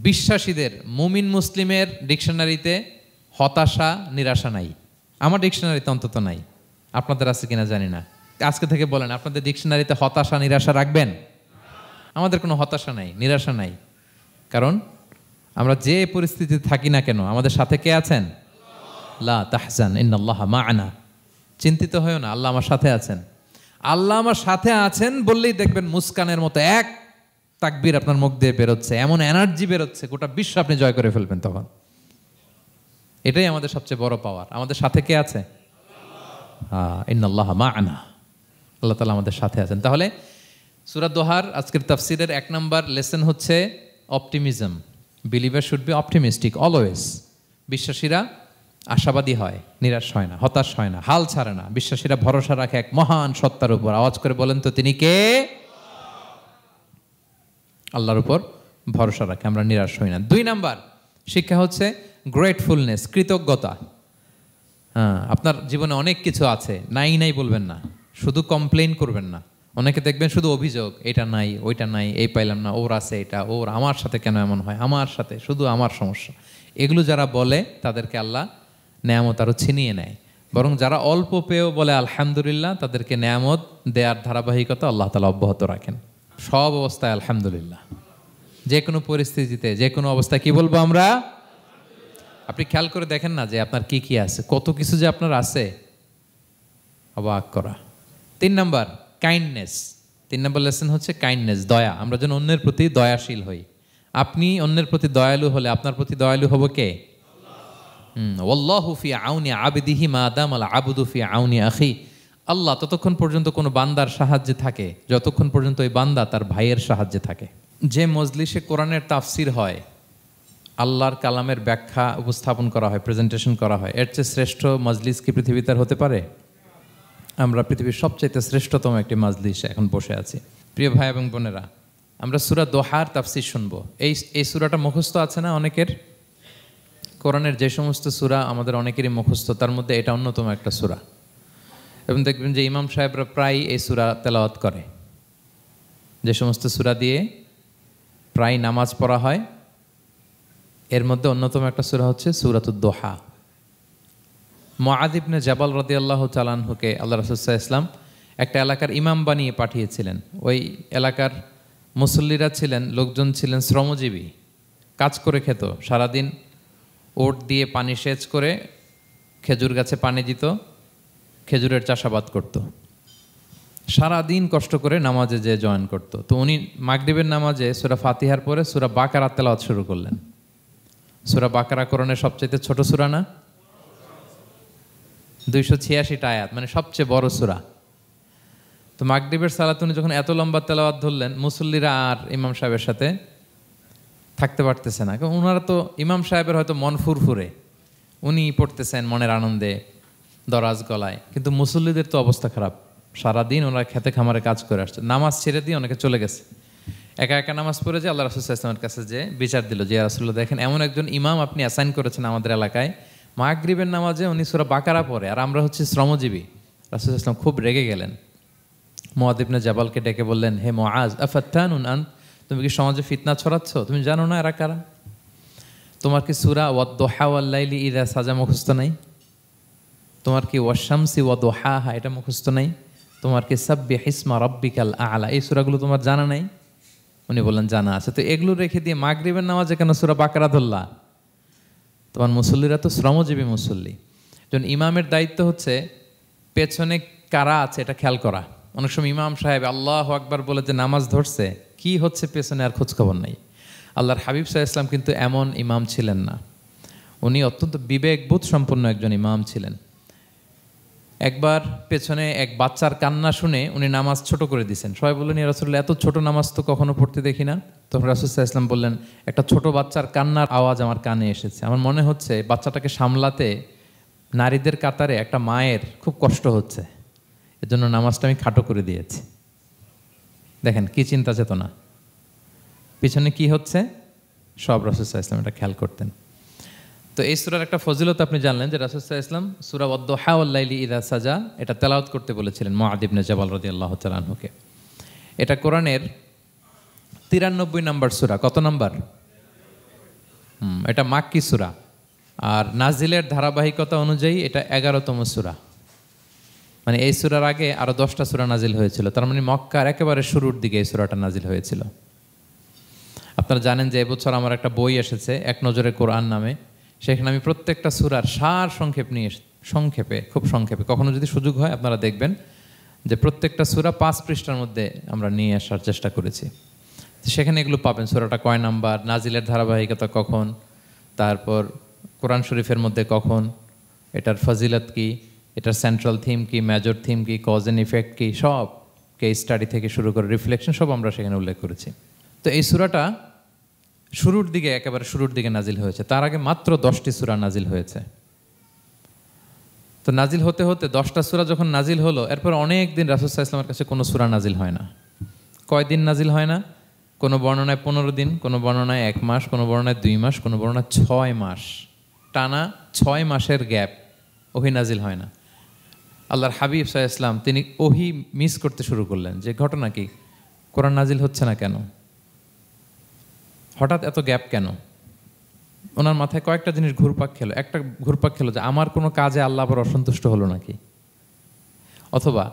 বিশ্বাসীদের মুমিন মুসলিমের ডিকশনারিতে হতাশা নিরাশা নাই। আমার ডিকশনারিতে অন্তত নাই, আপনাদের আছে কিনা জানি না। আজকে থেকে বলেন, আপনাদের ডিকশনারিতে হতাশা নিরাশা রাখবেন? আমাদের কোনো হতাশা নাই, নিরাশা নাই। কারণ আমরা যে পরিস্থিতিতে থাকি না কেন, আমাদের সাথে কে আছেন? লা তাহজান ইন্নাল্লাহা মা'ানা। চিন্তিত হয়েও না, আল্লাহ আমার সাথে আছেন। আল্লাহ আমার সাথে আছেন বললেই দেখবেন মুস্কানের মতো এক তাকবীর আপনার মুখ দিয়ে বেরোচ্ছে, এমন এনার্জি বেরোচ্ছে, গোটা বিশ্ব আপনি জয় করে ফেলবেন তখন। এটাই আমাদের সবচেয়ে বড় পাওয়ার। আমাদের সাথে কে আছে? ইন্নাল্লাহা মা'ানা, আল্লাহ তাআলা আমাদের সাথে আছেন। তাহলে সূরা দোহার আজকের তাফসীরের 1 নম্বর লেসন হচ্ছে optimism. Believer should be optimistic always. বিশ্বাসীরা আশাবাদী হয়, নিরাশ হয় না, হতাশ হয় না, হাল ছাড়ে না। বিশ্বাসীরা ভরসা রাখে এক মহান সত্তার উপর। আওয়াজ করে বলেন তো, তিনি কে? আল্লাহর উপর ভরসা রাখে, আমরা নিরাশ হই না। 2 নাম্বার শিক্ষা হচ্ছে গ্রেটফুলনেস, কৃতজ্ঞতা। আপনার জীবনে অনেক কিছু আছে, নাই নাই বলবেন না, শুধু কমপ্লেইন করবেন না। অনেকে দেখবেন শুধু অভিযোগ, এটা নাই, ওইটা নাই, এই পাইলাম না, ওর আছে এটা, ওর, আমার সাথে কেন এমন হয়, আমার সাথে শুধু আমার সমস্যা। এগুলো যারা বলে তাদেরকে আল্লাহ নেয়ামত আরও ছিনিয়ে নেয়। বরং যারা অল্প পেয়েও বলে আলহামদুলিল্লাহ, তাদেরকে নেয়ামত দেওয়ার ধারাবাহিকতা আল্লাহ তাআলা অব্যাহত রাখেন। সব অবস্থায় আলহামদুলিল্লাহ, যে কোনো পরিস্থিতিতে, যে কোনো অবস্থায় কি বলবো আমরা? আপনি খেয়াল করে দেখেন না যে আপনার কি কি আছে, কত কিছু যে আপনার আছে, অবাক করা। 3 নাম্বার কাইন্ডনেস। 3 নম্বর লেসন হচ্ছে কাইন্ডনেস, দয়া। আমরা যেন অন্যের প্রতি দয়াশীল হই। আপনি অন্যের প্রতি দয়ালু হলে আপনার প্রতি দয়ালু হবো কে? ওয়াল্লাহু ফি আউনি আবদিহি মা দামাল আবদু ফি আউনি আখি। আল্লাহ ততক্ষণ পর্যন্ত কোনো বান্দার সাহায্যে থাকে যতক্ষণ পর্যন্ত ওই বান্দা তার ভাইয়ের সাহায্যে থাকে। যে মজলিসে কোরআনের তাফসির হয়, আল্লাহর কালামের ব্যাখ্যা উপস্থাপন করা হয়, প্রেজেন্টেশন করা হয়, এর চেয়ে শ্রেষ্ঠ মজলিস কি পৃথিবীতে আর হতে পারে? আমরা পৃথিবীর সবচাইতে শ্রেষ্ঠতম একটি মাজলিসে এখন বসে আছি। প্রিয় ভাই এবং বোনেরা, আমরা সূরা দোহার তাফসীর শুনবো। এই সূরাটা মুখস্থ আছে না অনেকের? কোরআনের যে সমস্ত সূরা আমাদের অনেকেরই মুখস্থ, তার মধ্যে এটা অন্যতম একটা সূরা। এবং দেখবেন যে ইমাম সাহেবরা প্রায় এই সূরা তেলাওয়াত করে। যে সমস্ত সূরা দিয়ে প্রায় নামাজ পড়া হয়, এর মধ্যে অন্যতম একটা সূরা হচ্ছে সূরাতুদ দোহা। মুআয ইবনে জাবাল রাদিয়াল্লাহু তাআলা আনহুকে আল্লাহ রাসূল সাল্লাল্লাহু আলাইহি ওয়াসাল্লাম একটা এলাকার ইমাম বানিয়ে পাঠিয়েছিলেন। ওই এলাকার মুসল্লিরা ছিলেন, লোকজন ছিলেন শ্রমজীবী, কাজ করে খেত। সারাদিন ওট দিয়ে পানি সেচ করে খেজুর গাছে পানি দিত, খেজুরের চাষাবাদ করত, সারাদিন কষ্ট করে নামাজে যে জয়েন করত। তো উনি মাগরিবের নামাজে সূরা ফাতিহার পরে সূরা বাকারা তেলাওয়াত শুরু করলেন। সূরা বাকারা কোরআনের সবচেয়ে ছোট সূরা না? 286টা আয়াত, মানে সবচেয়ে বড় সূরা। তো মাগরিবের সালাত উনি যখন এত লম্বা তেলাওয়াত ধরলেন, মুসল্লিরা আর ইমাম সাহেবের সাথে থাকতে পারতেছে না। কারণ ওনারা তো, ইমাম সাহেবের হয়তো মন ফুরফুরে, উনি পড়তেছেন মনের আনন্দে দরাজ গলায়, কিন্তু মুসল্লিদের তো অবস্থা খারাপ। সারাদিন ওনারা খেতে খামারে কাজ করে আসছে, নামাজ ছেড়ে দিয়ে অনেকে চলে গেছে। একা একা নামাজ পড়ে যে আল্লাহ রাসূল সাল্লাল্লাহু আলাইহি ওয়াসাল্লামের কাছে যে বিচার দিল যে, ইয়া রাসূলুল্লাহ, দেখেন এমন একজন ইমাম আপনি অ্যাসাইন করেছেন আমাদের এলাকায়, মাগরিবের নামাজে উনি সূরা বাকারা পড়ে, আর আমরা হচ্ছে শ্রমজীবী। রাসূল সাল্লাল্লাহু আলাইহি ওয়াসাল্লাম খুব রেগে গেলেন। মুআয ইবনে জাবালকে ডেকে বললেন, হে মুআয, আফাত্তানুন আনত, তুমি কি সমাজে ফিতনা ছড়াচ্ছ? তুমি জানো না এরা কারা? তোমার কি সূরা ওয়াদ-দুহা ওয়াল-লাইলি ইযা সাজা মুখস্থ নাই? তোমার কি ওয়াশ-শামসি ওয়া-দুহাহা এটা মুখস্থ নাই? তোমার কি সাব্বিহ ইসমা রাব্বিকাল আ'লা এই সূরাগুলো তোমার জানা নাই? উনি বললেন জানা আছে। তো এগুলো রেখে দিয়ে মাগরিবের নামাজে কেন সূরা বাকারা ধরলা? তোমার মুসল্লিরা তো শ্রমজীবী মুসল্লি। যখন ইমামের দায়িত্ব হচ্ছে পেছনে কারা আছে এটা খেয়াল করা। অনেক সময় ইমাম সাহেব আল্লাহু আকবার বলে যে নামাজ ধরছে, কি হচ্ছে পেছনে আর খোঁজখবর নাই। আল্লাহর হাবিব সাল্লাল্লাহু আলাইহি ওয়াসাল্লাম কিন্তু এমন ইমাম ছিলেন না, উনি অত্যন্ত বিবেকবোধ সম্পন্ন একজন ইমাম ছিলেন। একবার পেছনে এক বাচ্চার কান্না শুনে উনি নামাজ ছোট করে দিয়েছেন। সবাই বললেন, ইয়া রাসূলুল্লাহ, এত ছোট নামাজ তো কখনো পড়তে দেখি না। তখন রাসূল সাল্লাল্লাহু আলাইহি ওয়াসাল্লাম বললেন, একটা ছোট বাচ্চার কান্নার আওয়াজ আমার কানে এসেছে। আমার মনে হচ্ছে বাচ্চাটাকে সামলাতে নারীদের কাতারে একটা মায়ের খুব কষ্ট হচ্ছে, এজন্য নামাজটা আমি খাটো করে দিয়েছি। দেখেন কি চিন্তা চেতনা, পিছনে কি হচ্ছে সব রাসূল সাল্লাল্লাহু আলাইহি ওয়াসাল্লাম এটা খেয়াল করতেন। তো এই সূরার একটা ফজিলত আপনি জানলেন যে রাসূল সাল্লাল্লাহু আলাইহি ওয়াসাল্লাম সূরা ওয়াদ-দুহা ওয়াল-লাইলি ইযা সাজা এটা তেলাওয়াত করতে বলেছিলেন মুআয ইবনে জাবাল রাদিয়াল্লাহু তাআলা আনহুকে। এটা কোরআনের 93 নম্বর সূরা। কত নম্বর? এটা মাক্কি সূরা, আর নাজিলের ধারাবাহিকতা অনুযায়ী এটা 11তম সূরা। মানে এই সূরার আগে আরো 10টা সূরা নাজিল হয়েছিল, তার মানে মক্কার একেবারে শুরুর দিকে এই সূরাটা নাজিল হয়েছিল। আপনারা জানেন যে এবছর আমার একটা বই এসেছে এক নজরে কোরআন নামে, সেখানে আমি প্রত্যেকটা সূরার সার সংক্ষেপ নিয়ে খুব সংক্ষেপে, কখনো যদি সুযোগ হয় আপনারা দেখবেন যে প্রত্যেকটা সূরা 5 পৃষ্ঠার মধ্যে আমরা নিয়ে আসার চেষ্টা করেছি। সেখানে এগুলো পাবেন, সূরাটা কয় নাম্বার, নাজিলের ধারাবাহিকতা কখন, তারপর কোরআন শরীফের মধ্যে কখন, এটার ফজিলত কি, এটার সেন্ট্রাল থিম কি, মেজর থিম কি, কজ অ্যান্ড ইফেক্ট কি, সব কেস স্টাডি থেকে শুরু করে রিফ্লেকশন সব আমরা সেখানে উল্লেখ করেছি। তো এই সূরাটা শুরুর দিকে, একেবারে শুরুর দিকে নাজিল হয়েছে। তার আগে মাত্র 10টি সূরা নাজিল হয়েছে। তো নাজিল হতে হতে 10টা সূরা যখন নাজিল হলো, এরপর অনেক দিন রাসূল সাল্লাল্লাহু আলাইহি ওয়াসাল্লামের কাছে কোনো সূরা নাজিল হয় না। কয়দিন নাজিল হয় না? কোনো বর্ণনায় 15 দিন, কোনো বর্ণনায় 1 মাস, কোনো বর্ণনায় 2 মাস, কোনো বর্ণনায় 6 মাস, টানা 6 মাসের গ্যাপ ওহী নাজিল হয় না। আল্লাহর হাবিব সাল্লাল্লাহু আলাইহি ওয়াসাল্লাম তিনি ওহী মিস করতে শুরু করলেন, যে ঘটনা কি, কোরআন নাজিল হচ্ছে না কেন, হঠাৎ এত গ্যাপ কেন? ওনার মাথায় কয়েকটা জিনিস ঘুরপাক খেলো। একটা ঘুরপাক খেলো যে আমার কোনো কাজে আল্লাহ আবার অসন্তুষ্ট হলো নাকি, অথবা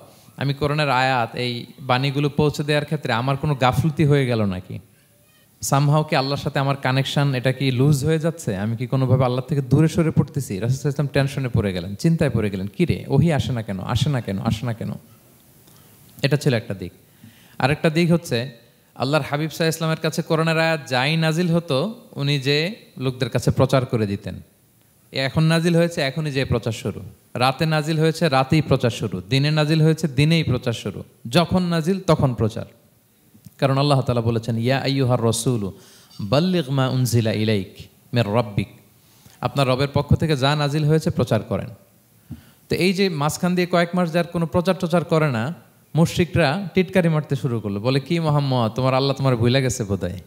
আমি কোরআনের আয়াত এই বাণীগুলো পৌঁছে দেওয়ার ক্ষেত্রে আমার কোনো গাফলতি হয়ে গেল নাকি, সামহাও কি আল্লাহর সাথে আমার কানেকশন এটা কি লুজ হয়ে যাচ্ছে, আমি কি কোনোভাবে আল্লাহ থেকে দূরে সরে পড়তেছি। রাসূল সাল্লাল্লাহু আলাইহি ওয়াসাল্লাম টেনশনে পড়ে গেলেন, চিন্তায় পড়ে গেলেন, কিরে ওহী আসে না কেন, আসে না কেন, আসে না কেন। এটা ছিল একটা দিক। আরেকটা দিক হচ্ছে আল্লাহর হাবিব সাল্লাল্লাহু আলাইহি ওয়াসাল্লামের কাছে কোরআনের আয়াত যাই নাজিল হতো উনি যে লোকদের কাছে প্রচার করে দিতেন। এখন নাজিল হয়েছে এখনই যে প্রচার শুরু, রাতে নাজিল হয়েছে রাতেই প্রচার শুরু, দিনে নাজিল হয়েছে দিনেই প্রচার শুরু, যখন নাজিল তখন প্রচার। কারণ আল্লাহ তাআলা বলেছেন, ইয়া আইয়ুহার রাসূলু বাল্লিগ মা উনজিলা ইলাইক মির রাব্বিক, আপনার রবের পক্ষ থেকে যা নাজিল হয়েছে প্রচার করেন। তো এই যে মাঝখান দিয়ে কয়েক মাস যার কোনো প্রচার টচার করে না, মুশরিকরা টিটকারি মারতে শুরু করলো, বলে কি মুহাম্মদ, তোমার আল্লাহ তোমার ভুলে গেছে বোধহয়,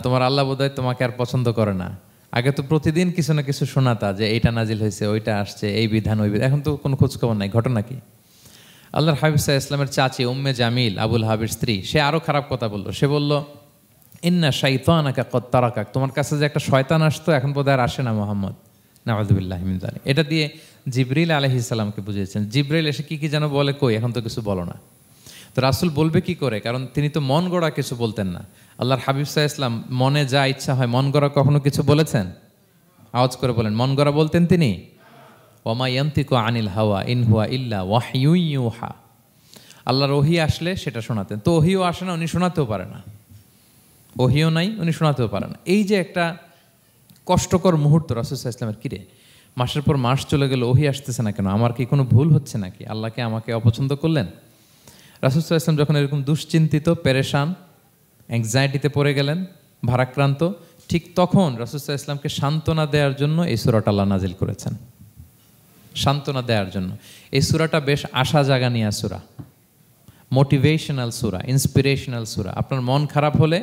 তোমার আল্লাহ বোধহয় তোমাকে আর পছন্দ করে না। আগে তো প্রতিদিন কিছু না কিছু শোনাতা যে এইটা নাজিল হয়েছে, ওইটা আসছে, এই বিধান ওই বিধান, এখন তো কোনো খোঁজখবর নাই। ঘটনা কি? আল্লাহর হাবিব সাল্লাল্লাহু আলাইহি ওয়াসাল্লামের চাচি উম্মে জামিল, আবুল হাবির স্ত্রী, সে আরো খারাপ কথা বললো। সে বলল, ইন্না শাইতানাকা কদ তারাকাক, তোমার কাছে যে একটা শয়তান আসতো এখন বোধহয় আর আসে না মুহাম্মদ, নাউযুবিল্লাহি মিন যালিক। এটা দিয়ে জিবরিল আলাইহিস সালামকে বুঝিয়েছেন। জিবরিল এসে কি যেন বলে, কই এখন তো কিছু বলো না। তো রাসূল বলবে কি করে, কারণ তিনি তো মন গড়া কিছু বলতেন না। আল্লাহর হাবিব সাল্লাল্লাহু আলাইহি ওয়াসাল্লাম মনে যা ইচ্ছা হয় মন গড়া কখনো কিছু বলেছেন? আওয়াজ করে বলেন, মন গড়া বলতেন তিনি? ওমা ইয়ানতিকু আনিল হাওয়া ইন হুয়া ইল্লা ওয়াহয়ুন ইউহা, আল্লাহর ওহী আসলে সেটা শোনাতেন। তো ওহীও আসে না, উনি শোনাতেও পারে না, ওহীও নাই, উনি শোনাতেও পারে না। এই যে একটা কষ্টকর মুহূর্ত রাসূল সাল্লাল্লাহু আলাইহি ওয়াসাল্লামের, কিরে মাসের পর মাস চলে গেল ওহী আসতেছে না কেন, আমার কি কোনো ভুল হচ্ছে নাকি, আল্লাহকে আমাকে অপছন্দ করলেন? রাসূল সাল্লাল্লাহু আলাইহি ওয়াসাল্লাম যখন এরকম দুশ্চিন্তিত, পেরেশান, অ্যাংজাইটিতে পড়ে গেলেন, ভারাক্রান্ত, ঠিক তখন রাসূল সাল্লাল্লাহু আলাইহি ওয়াসাল্লামকে সান্ত্বনা দেওয়ার জন্য এই সূরাটা আল্লাহ নাজিল করেছেন। সান্ত্বনা দেওয়ার জন্য এই সূরাটা বেশ আশা জাগানিয়া সূরা, মোটিভেশনাল সূরা, ইন্সপিরেশনাল সূরা। আপনার মন খারাপ হলে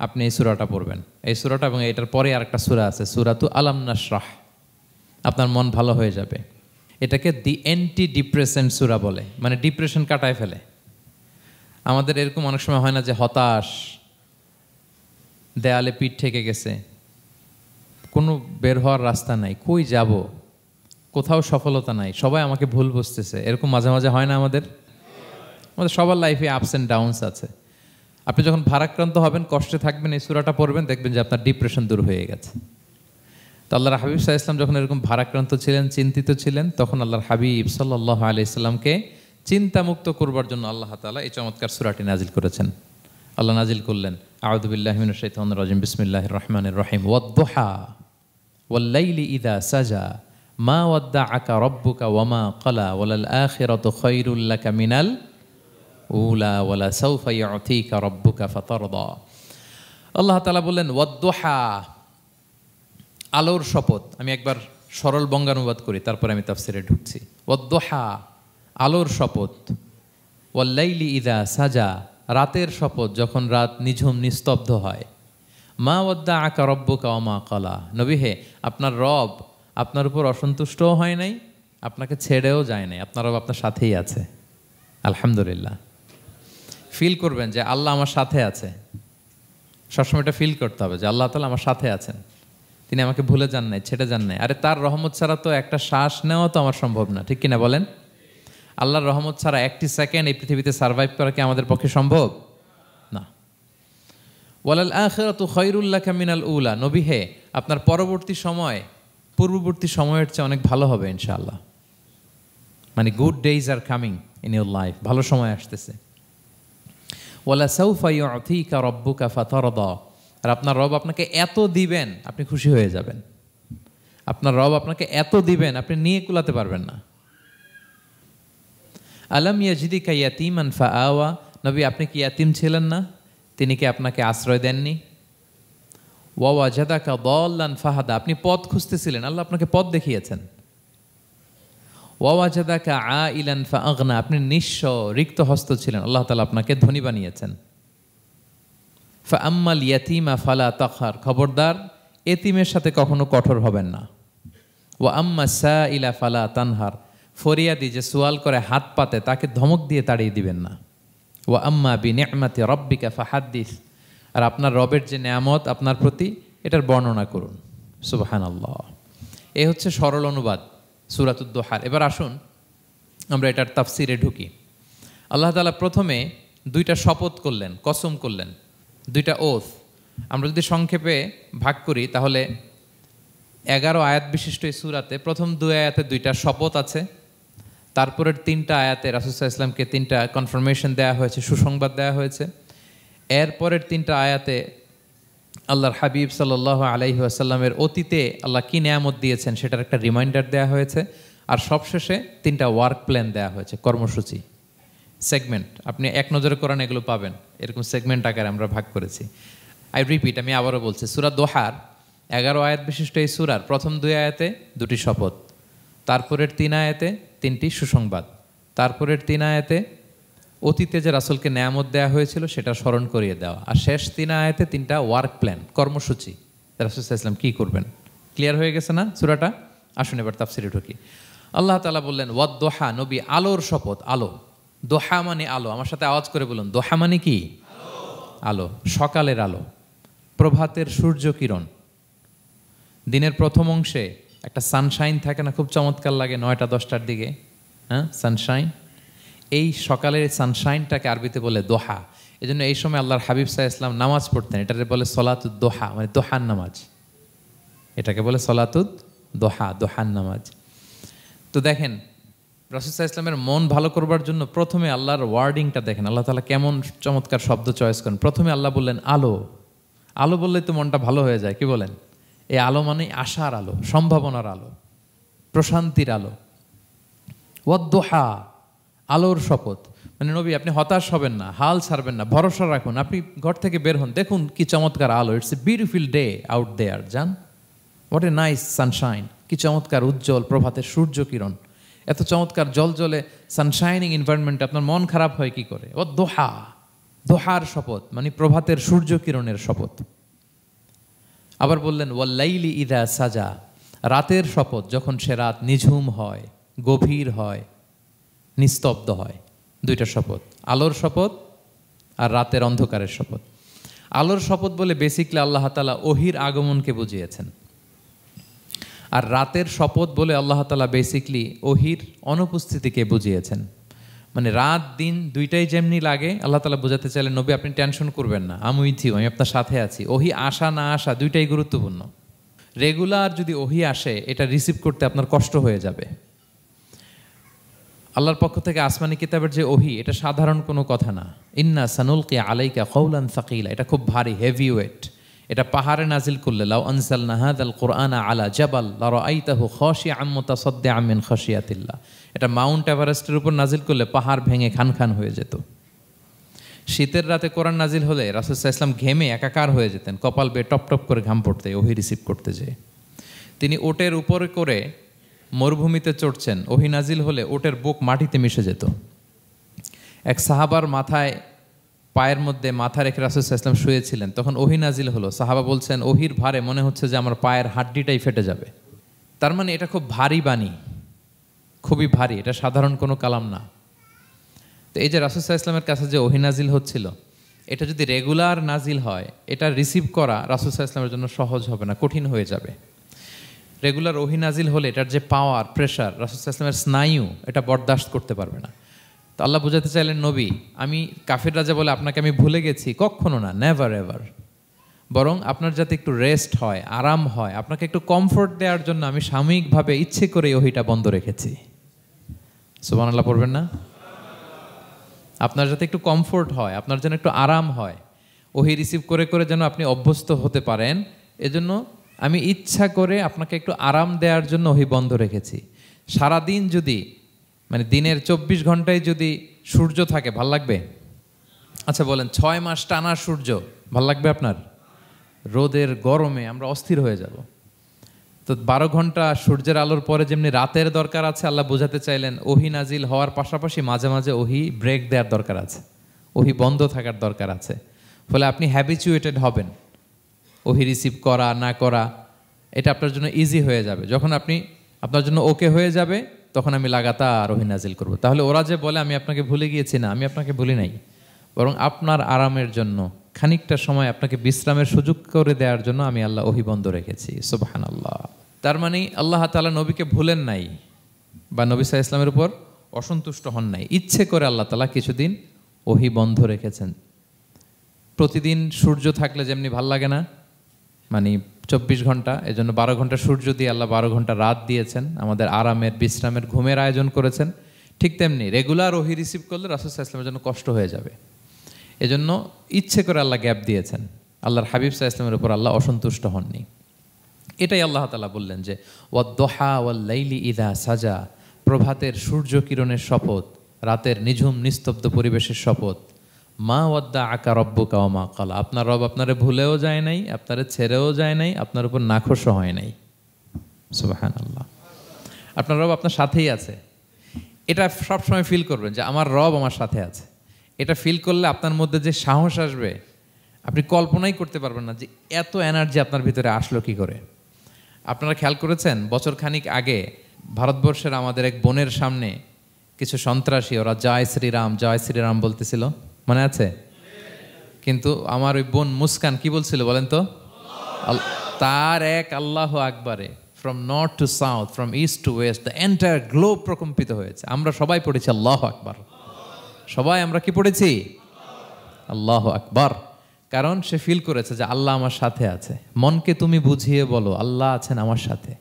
আপনি এই সূরাটা পড়বেন, এই সূরাটা, এবং এটার পরে আরেকটা সূরা আছে সূরাতু আলাম নাশরাহ, আপনার মন ভালো হয়ে যাবে। এটাকে দি অ্যান্টি ডিপ্রেসেন্ট সূরা বলে, মানে ডিপ্রেশন কাটায় ফেলে। আমাদের এরকম অনেক সময় হয় না যে হতাশ, দেয়ালে পিঠ ঠেকে গেছে, কোনো বের হওয়ার রাস্তা নাই, কই যাব, কোথাও সফলতা নাই, সবাই আমাকে ভুল বুঝতেছে, এরকম মাঝে মাঝে হয় না? আমাদের সবার লাইফে আপস অ্যান্ড ডাউনস আছে। আপনি যখন ভারাক্রান্ত হবেন, কষ্টে থাকবেন, এই সূরাটা পড়বেন, দেখবেন যে আপনার ডিপ্রেশন দূর হয়ে গেছে। তো আল্লাহর হাবিব সাল্লাল্লাহু আলাইহি ওয়াসাল্লাম যখন এরকম ভারাক্রান্ত ছিলেন, চিন্তিত ছিলেন, তখন আল্লাহর হাবিব সাল্লাল্লাহু আলাইহি ওয়াসাল্লামকে চিন্তামুক্ত করবার জন্য আল্লাহ তাআলা এই চমৎকার সূরাটি নাজিল করেছেন। আল্লাহ নাজিল করলেন, আউযু বিল্লাহি মিনাশ শাইতানির রাজিম, বিসমিল্লাহির রহমানির রহিম, ওয়াদ-দুহা ওয়াল-লাইলি ইযা সাজা মা ওয়াদ্দাআকা রাব্বুকা ওয়া মা ক্বালা ওয়ালাল আখিরাতু খায়রুল লাকা মিনাল উলা ওয়ালা সাউফা ইউতিকা রাব্বুকা ফাতারদা। আল্লাহ তাআলা বললেন, ওয়াদ-দুহা, আলোর শপথ। আমি একবার সরল বঙ্গানুবাদ করি, তারপরে আমি তাফসিরে ঢুকছি। ওয়াদ-দুহা, আলোর শপথ, ওয়াল-লাইলি ইযা সাজা, রাতের শপথ, যখন রাত নিঝুম নিস্তব্ধ হয়। মা ওয়াদ্দাআকা রাব্বুকা ওয়া মা ক্বালা, নবী হে, আপনার রব আপনার উপর অসন্তুষ্টও হয় নাই, আপনাকে ছেড়েও যায় নাই, আপনার রব আপনার সাথেই আছে। আলহামদুলিল্লাহ। ফিল করবেন যে আল্লাহ আমার সাথে আছে, সবসময় এটা ফিল করতে হবে যে আল্লাহ তাআলা আমার সাথে আছেন, তিনি আমাকে ভুলে যান নাই, ছেড়ে যান নাই। আরে তার রহমত ছাড়া তো একটা শ্বাস নেওয়া তো আমার সম্ভব না, ঠিক কিনা বলেন? আল্লাহর রহমত ছাড়া একটি সেকেন্ড এই পৃথিবীতে সার্ভাইভ করা কি আমাদের পক্ষে সম্ভব না। ওয়ালাল আখিরাতু খায়রুল লাকা মিনাল উলা, নবী হে আপনার পরবর্তী সময় পূর্ববর্তী সময়ের চেয়ে অনেক ভালো হবে ইনশাআল্লাহ। মানে good days are coming in your life, ভালো সময় আসতেছে। ওয়ালা সাউফা ইউতিকা রাব্বুকা ফাতারদা, আর আপনার রব আপনাকে এত দিবেন আপনি খুশি হয়ে যাবেন। আপনার রব আপনাকে এত দিবেন আপনি নিয়ে কুলাতে পারবেন না। আলাম ইয়াজিদিকা ইয়াতীমান ফাআওয়া, নবী আপনি কি ইয়াতীম ছিলেন না, তিনি কি আপনাকে আশ্রয় দেননি? ওয়া ওয়াজাদাকা দাল্লান ফাহাদা, আপনি পথ খুঁজতেছিলেন, আল্লাহ আপনাকে পথ দেখিয়েছেন। ওয়া ওয়াজাদাকা আইলান ফাআগনা, আপনি নিঃস্ব রিক্ত হস্ত ছিলেন, আল্লাহ তাআলা আপনাকে ধনী বানিয়েছেন। ফাআম্মাল ইয়াতীমা ফালা তাকহার, খবরদার এতিমের সাথে কখনো কঠোর হবেন না। ওয়া আম্মা সাইলা ফালা তানহার, ফরিয়াদি যে সোয়াল করে হাত পাতে তাকে ধমক দিয়ে তাড়িয়ে দিবেন না। ওয়া আম্মা বিনিআমাতি রাব্বিকা ফাহাদ্দিস, আর আপনার রবের যে নেয়ামত আপনার প্রতি এটার বর্ণনা করুন। সুবহানাল্লাহ। এ হচ্ছে সরল অনুবাদ সূরাতুদ দুহার। এবার আসুন আমরা এটার তাফসিরে ঢুকি। আল্লাহ তাআলা প্রথমে দুইটা শপথ করলেন, কসম করলেন, দুইটা ওথ। আমরা যদি সংক্ষেপে ভাগ করি তাহলে 11 আয়াত বিশিষ্ট এই সূরাতে প্রথম 2 আয়াতে দুইটা শপথ আছে, তারপরের 3টা আয়াতে রাসূল সাল্লাল্লাহু আলাইহি ওয়াসাল্লামকে 3টা কনফার্মেশন দেওয়া হয়েছে, সুসংবাদ দেওয়া হয়েছে। এরপরের 3টা আয়াতে আল্লাহর হাবিব সাল্লাল্লাহু আলাইহি ওয়াসাল্লামের অতীতে আল্লাহ কি নেয়ামত দিয়েছেন সেটার একটা রিমাইন্ডার দেওয়া হয়েছে। আর সবশেষে 3টা ওয়ার্ক প্ল্যান দেওয়া হয়েছে, কর্মসূচি, সেগমেন্ট। আপনি এক নজরে কোরআন এগুলো পাবেন, এরকম সেগমেন্ট আকারে আমরা ভাগ করেছি। আই রিপিট, আমি আবারও বলছি, সূরা দোহার 11 আয়াত বিশিষ্ট এই সূরার প্রথম 2 আয়াতে 2টি শপথ, তারপরের 3 আয়াতে 3টি সুসংবাদ, তারপরের 3 আয়াতে অতীতে যে রাসূলকে নেয়ামত দেওয়া হয়েছিল সেটা স্মরণ করিয়ে দেওয়া, আর শেষ 3 আয়াতে 3টা ওয়ার্ক প্ল্যান, কর্মসূচি, রাসূল সাল্লাল্লাহু আলাইহি ওয়াসাল্লাম কী করবেন। ক্লিয়ার হয়ে গেছে না সূরাটা? আসুন এবার তাফসিরে ঢুকি। আল্লাহ তাআলা বললেন ওয়াদ দোহা, নবী আলোর শপথ। আলো, দোহা মানে আলো। আমার সাথে আওয়াজ করে বলুন, দোহা মানে কি? আলো, সকালের আলো, প্রভাতের সূর্য কিরণ। দিনের প্রথম অংশে একটা সানশাইন থাকে না, খুব চমৎকার লাগে 9টা 10টার দিকে, হ্যাঁ, সানশাইন। এই সকালের সানশাইনটাকে আরবিতে বলে দোহা। এই জন্য এই সময় আল্লাহর হাবিব সাল্লাল্লাহু আলাইহি ওয়াসাল্লাম নামাজ পড়তেন, এটাকে বলে সলাতুদ দোহা, মানে দোহার নামাজ। এটাকে বলে সলাতুদ দোহা, দোহার নামাজ। তো দেখেন রাসূল সাল্লাল্লাহু আলাইহি ওয়াসাল্লামের মন ভালো করবার জন্য প্রথমে আল্লাহর ওয়ার্ডিংটা দেখেন, আল্লাহ তাআলা কেমন চমৎকার শব্দ চয়েস করেন। প্রথমে আল্লাহ বললেন আলো। আলো বললেই তো মনটা ভালো হয়ে যায়, কি বলেন? এই আলো মানে আশার আলো, সম্ভাবনার আলো, প্রশান্তির আলো। ওয়াদ-দোহা, আলোর শপথ। মানে নবী আপনি হতাশ হবেন না, হাল ছাড়বেন না, ভরসা রাখুন। আপনি ঘর থেকে বের হন, দেখুন কি চমৎকার আলো। It's a beautiful day out there, জান, হোয়াট এ নাইস সানশাইন। কি চমৎকার উজ্জ্বল প্রভাতের সূর্য কিরণ, এত চমৎকার জলজলে সানশাইনিং এনভায়রনমেন্টে আপনার মন খারাপ হয় কি করে? ওয়াদ-দোহা, দোহার শপথ মানে প্রভাতের সূর্য কিরণের শপথ। আবার বললেন ওয়াল-লাইলি ইযা সাজা, রাতের শপথ, যখন সে রাত নিঝুম হয়, গভীর হয়, নিস্তব্ধ হয়। 2টা শপথ, আলোর শপথ আর রাতের অন্ধকারের শপথ। আলোর শপথ বলে বেসিকলি আল্লাহ তাআলা ওহির আগমনকে বুঝিয়েছেন, আর রাতের শপথ বলে আল্লাহ তাআলা বেসিকলি ওহির অনুপস্থিতিকে বুঝিয়েছেন। মানে রাত দিন দুইটাই যেমনি লাগে, আল্লাহ তাআলা বোঝাতে চাইলেন নবী আপনি টেনশন করবেন না, আমি উইথ ইউ, আমি আপনার সাথে আছি। ওহি আসা না আসা দুইটাই গুরুত্বপূর্ণ। রেগুলার যদি ওহি আসে এটা রিসিভ করতে আপনার কষ্ট হয়ে যাবে। আল্লাহর পক্ষ থেকে আসমানি কিতাবের যে ওহি, এটা সাধারণ কোনো কথা না। ইন্না সানুলকি আলাইকা কওলান সাকিলা, এটা খুব ভারী, হেভি ওয়েট। এটা পাহাড়ে নাজিল করলে লাউ আনজালনা হাযাল কুরআনা আলা জাবাল লারাআইতাহু খাশিআম মুতাসাদ্দিআম মিন খাশিয়াতিল্লাহ, এটা মাউন্ট এভারেস্টের উপর নাজিল করলে পাহাড় ভেঙে খান খান হয়ে যেত। শীতের রাতে কোরআন নাজিল হলে রাসূল সাল্লাল্লাহু আলাইহি ওয়াসাল্লাম ঘেমে একাকার হয়ে যেতেন, কপাল বেয়ে টপ টপ করে ঘাম পড়তে ওহি রিসিভ করতে যেয়ে। তিনি ওটের উপরে করে মরুভূমিতে চড়ছেন, ওহি নাজিল হলে ওটের বুক মাটিতে মিশে যেত। এক সাহাবার মাথায় পায়ের মধ্যে মাথা রেখে রাসূল সাল্লাল্লাহু আলাইহি ওয়াসাল্লাম শুয়েছিলেন, তখন ওহি নাজিল হলো। সাহাবা বলছেন ওহির ভারে মনে হচ্ছে যে আমার পায়ের হাড্ডিটাই ফেটে যাবে। তার মানে এটা খুব ভারী বাণী, খুবই ভারী, এটা সাধারণ কোনো কালাম না। তো এই যে রাসূল সাল্লাল্লাহু আলাইহি ওয়াসাল্লামের কাছে যে ওহি নাজিল হচ্ছিল, এটা যদি রেগুলার নাজিল হয়, এটা রিসিভ করা রাসূল সাল্লাল্লাহু আলাইহি ওয়াসাল্লামের জন্য সহজ হবে না, কঠিন হয়ে যাবে। রেগুলার ওহী নাজিল হলে এটার যে পাওয়ার, প্রেশার, রাসূল সাল্লাল্লাহু আলাইহি ওয়াসাল্লামের স্নায়ু এটা বরদাস্ত করতে পারবে না। তো আল্লাহ বোঝাতে চাইলেন, নবী, আমি কাফির রাজা বলে আপনাকে আমি ভুলে গেছি, কখনো না, নেভার এভার। বরং আপনার যাতে একটু রেস্ট হয়, আরাম হয়, আপনাকে একটু কমফোর্ট দেওয়ার জন্য আমি সাময়িকভাবে ইচ্ছে করে ওহীটা বন্ধ রেখেছি। সুবহানাল্লাহ পড়বেন না? আপনার যাতে একটু কমফোর্ট হয়, আপনার যেন একটু আরাম হয়, ওহী রিসিভ করে করে যেন আপনি অভ্যস্ত হতে পারেন, এজন্য আমি ইচ্ছা করে আপনাকে একটু আরাম দেওয়ার জন্য ওহী বন্ধ রেখেছি। সারাদিন যদি, মানে দিনের 24 ঘন্টায় যদি সূর্য থাকে, ভাল লাগবে? আচ্ছা বলেন, 6 মাস টানা সূর্য ভাল লাগবে আপনার? রোদের গরমে আমরা অস্থির হয়ে যাব। তো 12 ঘন্টা সূর্যের আলোর পরে যেমনি রাতের দরকার আছে, আল্লাহ বোঝাতে চাইলেন ওহী নাজিল হওয়ার পাশাপাশি মাঝে মাঝে ওহী ব্রেক দেওয়ার দরকার আছে, ওহী বন্ধ থাকার দরকার আছে। ফলে আপনি হ্যাবিচুয়েটেড হবেন, ওহী রিসিভ করা না করা এটা আপনার জন্য ইজি হয়ে যাবে। যখন আপনি আপনার জন্য ওকে হয়ে যাবে, তখন আমি লাগাতার ওহী নাজিল করব। তাহলে ওরা যে বলে আমি আপনাকে ভুলে গিয়েছি, না, আমি আপনাকে ভুলি নাই, বরং আপনার আরামের জন্য খানিকটা সময় আপনাকে বিশ্রামের সুযোগ করে দেওয়ার জন্য আমি আল্লাহ ওহী বন্ধ রেখেছি। সুবহানাল্লাহ। তার মানে আল্লাহ তাআলা নবীকে ভুলেন নাই বা নবী সাল্লাল্লাহু আলাইহি ওয়াসাল্লামের উপর অসন্তুষ্ট হন নাই, ইচ্ছে করে আল্লাহ তাআলা কিছুদিন ওহী বন্ধ রেখেছেন। প্রতিদিন সূর্য থাকলে যেমনি ভাল লাগে না, মানে 24 ঘন্টা, এজন্য 12 ঘন্টা সূর্য দিয়ে আল্লাহ 12 ঘন্টা রাত দিয়েছেন, আমাদের আরামের, বিশ্রামের, ঘুমের আয়োজন করেছেন। ঠিক তেমনি রেগুলার ওহী রিসিভ করলে রাসূল সাল্লাল্লাহু আলাইহি ওয়াসাল্লামের জন্য কষ্ট হয়ে যাবে, এজন্য ইচ্ছে করে আল্লাহ গ্যাপ দিয়েছেন। আল্লাহর হাবিব সাল্লাল্লাহু আলাইহি ওয়াসাল্লামের উপর আল্লাহ অসন্তুষ্ট হননি। এটাই আল্লাহ তাআলা বললেন যে ওয়াদ-দুহা ওয়াল-লাইলি ইযা সাজা, প্রভাতের সূর্য কিরণের শপথ, রাতের নিঝুম নিস্তব্ধ পরিবেশের শপথ। মা ওয়াদ্দাআকা রাব্বুকা ওয়া মা ক্বালা, আপনার রব আপনারে ভুলেও যায় নাই, আপনারে ছেড়েও যায় নাই, আপনার উপর নাখোশও হয় নাই। সুবহানাল্লাহ। আপনার রব আপনার সাথেই আছে, এটা সবসময় ফিল করবেন যে আমার রব আমার সাথে আছে। এটা ফিল করলে আপনার মধ্যে যে সাহস আসবে, আপনি কল্পনাই করতে পারবেন না যে এত এনার্জি আপনার ভিতরে আসলো কি করে। আপনারা খেয়াল করেছেন, বছর খানিক আগে ভারতবর্ষের আমাদের এক বোনের সামনে কিছু সন্ত্রাসী, ওরা জয় শ্রীরাম জয় শ্রীরাম বলতেছিল, মনে আছে? কিন্তু আমার ওই বোন মুস্কান কি বলছিল বলেন তো? তার এক আল্লাহু আকবারে from north to south, from east to west, the entire globe প্রকম্পিত হয়েছে। আমরা সবাই পড়েছি আল্লাহু আকবার, সবাই আমরা কি পড়েছি? আল্লাহু আকবার। কারণ সে ফিল করেছে যে আল্লাহ আমার সাথে আছে। মনকে তুমি বুঝিয়ে বলো আল্লাহ আছেন আমার সাথে,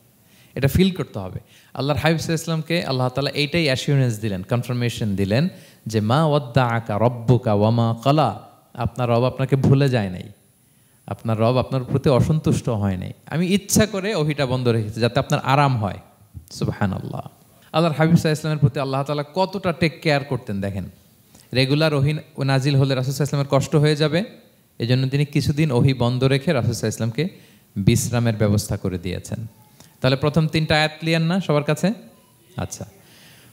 এটা ফিল করতে হবে। আল্লাহর হাবিব সাল্লাল্লাহু আলাইহি ওয়াসাল্লামকে আল্লাহ তাআলা এইটাই অ্যাসিউরেন্স দিলেন, কনফার্মেশন দিলেন যে মা ওয়াদ্দাআকা রাব্বুকা ওয়া মা ক্বালা, আপনার রব আপনাকে ভুলে যায় নাই, আপনার রব আপনার প্রতি অসন্তুষ্ট হয় নাই। আমি ইচ্ছা করে ওহীটা বন্ধ রেখেছি যাতে আপনার আরাম হয়। সুবহানাল্লাহ। আল্লাহর হাবিব সাল্লাল্লাহু আলাইহি ওয়াসাল্লামের প্রতি আল্লাহ তাআলা কতটা টেক কেয়ার করতেন দেখেন। রেগুলার ওহী নাজিল হলে রাসূল সাল্লাল্লাহু আলাইহি ওয়াসাল্লামের কষ্ট হয়ে যাবে, এজন্য তিনি কিছুদিন ওহী বন্ধ রেখে রাসূল সাল্লাল্লাহু আলাইহি ওয়াসাল্লামকে বিশ্রামের ব্যবস্থা করে দিয়েছেন। তাহলে প্রথম 3টা আয়াত ক্লিয়ার না সবার কাছে? আচ্ছা,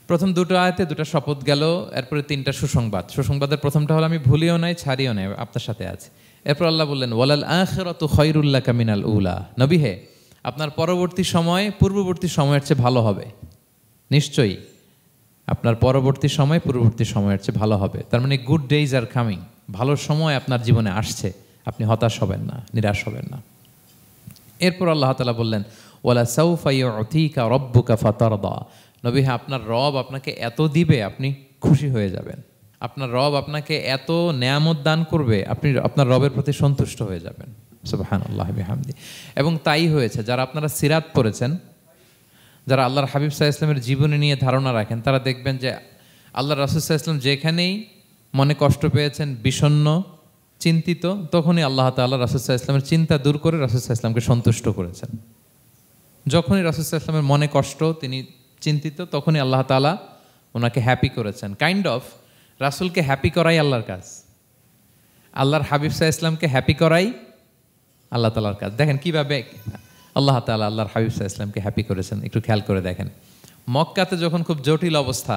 প্রথম 2টো আয়াতে 2টা শপথ গেল, এরপরে 3টা সুসংবাদ। সুসংবাদের প্রথমটা হলো আমি ভুলিও নাই ছাড়িও নাই, আপনার সাথে আছে। এরপর আল্লাহ বললেন ওয়ালাল আখিরাতু খায়রুল লাকা মিনাল উলা, নবী হে, আপনার পরবর্তী সময় পূর্ববর্তী সময়ের চেয়ে ভালো হবে। নিশ্চয়ই আপনার পরবর্তী সময় পূর্ববর্তী সময়ের চেয়ে ভালো হবে। তার মানে গুড ডেইজ আর কামিং, ভালো সময় আপনার জীবনে আসছে, আপনি হতাশ হবেন না, নিরাশ হবেন না। এরপর আল্লাহ তাআলা বললেন ওয়ালা সাউফা ইউতিকা রাব্বুকা ফাতারদা, নবী হ্যাঁ, আপনার রব আপনাকে এত দিবে আপনি খুশি হয়ে যাবেন, আপনার রব আপনাকে এত নেয়ামত দান করবে আপনি আপনার রবের প্রতি সন্তুষ্ট হয়ে যাবেন। সুবহানাল্লাহি বিহামদি। এবং তাই হয়েছে। যারা আপনারা সিরাত পড়েছেন, যারা আল্লাহর হাবিব সাল্লাল্লাহু আলাইহি ওয়াসাল্লামের জীবনী নিয়ে ধারণা রাখেন, তারা দেখবেন যে আল্লাহর রাসূল সাল্লাল্লাহু আলাইহি ওয়াসাল্লাম যেখানেই মনে কষ্ট পেয়েছেন, বিষণ্ণ, চিন্তিত, তখনই আল্লাহ তাআলা রাসূল সাল্লাল্লাহু আলাইহি ওয়াসাল্লামের চিন্তা দূর করে রাসূল সাল্লাল্লাহু আলাইহি ওয়াসাল্লামকে সন্তুষ্ট করেছেন। যখনই রাসূল সাল্লাল্লাহু আলাইহি ওয়াসাল্লামের মনে কষ্ট, তিনি চিন্তিত, তখনই আল্লাহ তাআলা ওনাকে হ্যাপি করেছেন। কাইন্ড অফ রাসূলকে হ্যাপি করাই আল্লাহর কাজ, আল্লাহর হাবিব সাল্লাল্লাহু আলাইহি ওয়াসাল্লামকে হ্যাপি করাই আল্লাহ তাআলার কাজ। দেখেন কিভাবে আল্লাহ তাআলা আল্লাহর হাবিব সাল্লাল্লাহু আলাইহি ওয়াসাল্লামকে হ্যাপি করেছেন, একটু খেয়াল করে দেখেন। মক্কাতে যখন খুব জটিল অবস্থা,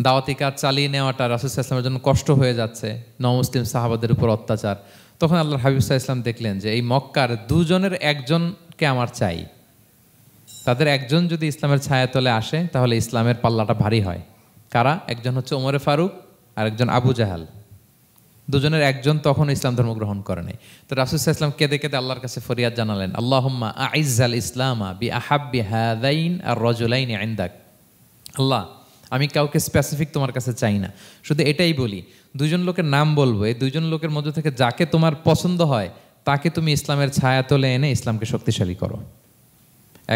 দাওয়াতি কাজ চালিয়ে নেওয়াটা রাসূল সাল্লাল্লাহু আলাইহি ওয়াসাল্লামের জন্য কষ্ট হয়ে যাচ্ছে, নমুসলিম সাহাবাদের উপর অত্যাচার, তখন আল্লাহর হাবিব সাল্লাল্লাহু আলাইহি ওয়াসাল্লাম দেখলেন যে এই মক্কার দুজনের একজনকে আমার চাই, তাদের একজন যদি ইসলামের ছায়াতলে আসে তাহলে ইসলামের পাল্লাটা ভারী হয়। কারা? একজন হচ্ছে ওমরে ফারুক আর একজন আবু জাহাল। দুজনের একজন তখন ইসলাম ধর্ম গ্রহণ করে নাই। তো রাসূল সাল্লাল্লাহু আলাইহি ওয়াসাল্লাম কেঁদে কেঁদে আল্লাহর কাছে ফরিয়াদ জানালেন, আল্লাহুম্মা আইজ্জাল ইসলামা বি আহাব্বি হাযাইন আর রাজুলাইনি ইনদাক। আল্লাহ, আমি কাউকে স্পেসিফিক তোমার কাছে চাই না, শুধু এটাই বলি, দুজন লোকের নাম বলবো, এই দুজন লোকের মধ্যে থেকে যাকে তোমার পছন্দ হয় তাকে তুমি ইসলামের ছায়া তলে এনে ইসলামকে শক্তিশালী করো।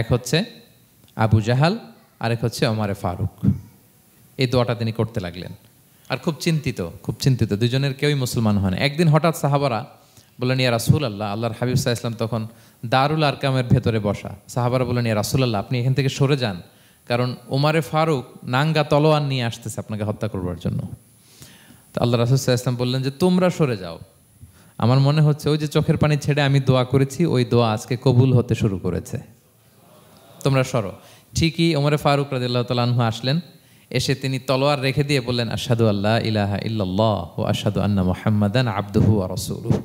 এক হচ্ছে আবু জাহাল, আরেক হচ্ছে ওমরে ফারুক। এই দোয়াটা তিনি করতে লাগলেন। আর খুব চিন্তিত, দুজনের কেউই মুসলমান হয় না। একদিন হঠাৎ সাহাবারা বললেন, ইয়া রাসূলুল্লাহ, আল্লাহর হাবিব সাল্লাল্লাহু আলাইহি ওয়াসাল্লাম তখন দারুল আরকামের ভেতরে বসা। সাহাবারা বললেন, ইয়া রাসূলুল্লাহ, আপনি এখান থেকে সরে যান, কারণ ওমরে ফারুক নাঙ্গা তলোয়ার নিয়ে আসতেছে আপনাকে হত্যা করবার জন্য। তো আল্লাহ রাসূল সাল্লাল্লাহু আলাইহি ওয়াসাল্লাম বললেন যে তোমরা সরে যাও, আমার মনে হচ্ছে ওই যে চোখের পানি ছেড়ে আমি দোয়া করেছি, ওই দোয়া আজকে কবুল হতে শুরু করেছে, তোমরা সরো। ঠিকই ওমরে ফারুক রাদিয়াল্লাহু তাআলা আনহু আসলেন, এসে তিনি তলোয়ার রেখে দিয়ে বললেন, আশহাদু আল্লা ইলাহা ইল্লাল্লাহ ওয়া আশহাদু আন্না মুহাম্মাদান আবদুহু ওয়া রাসূলুহু।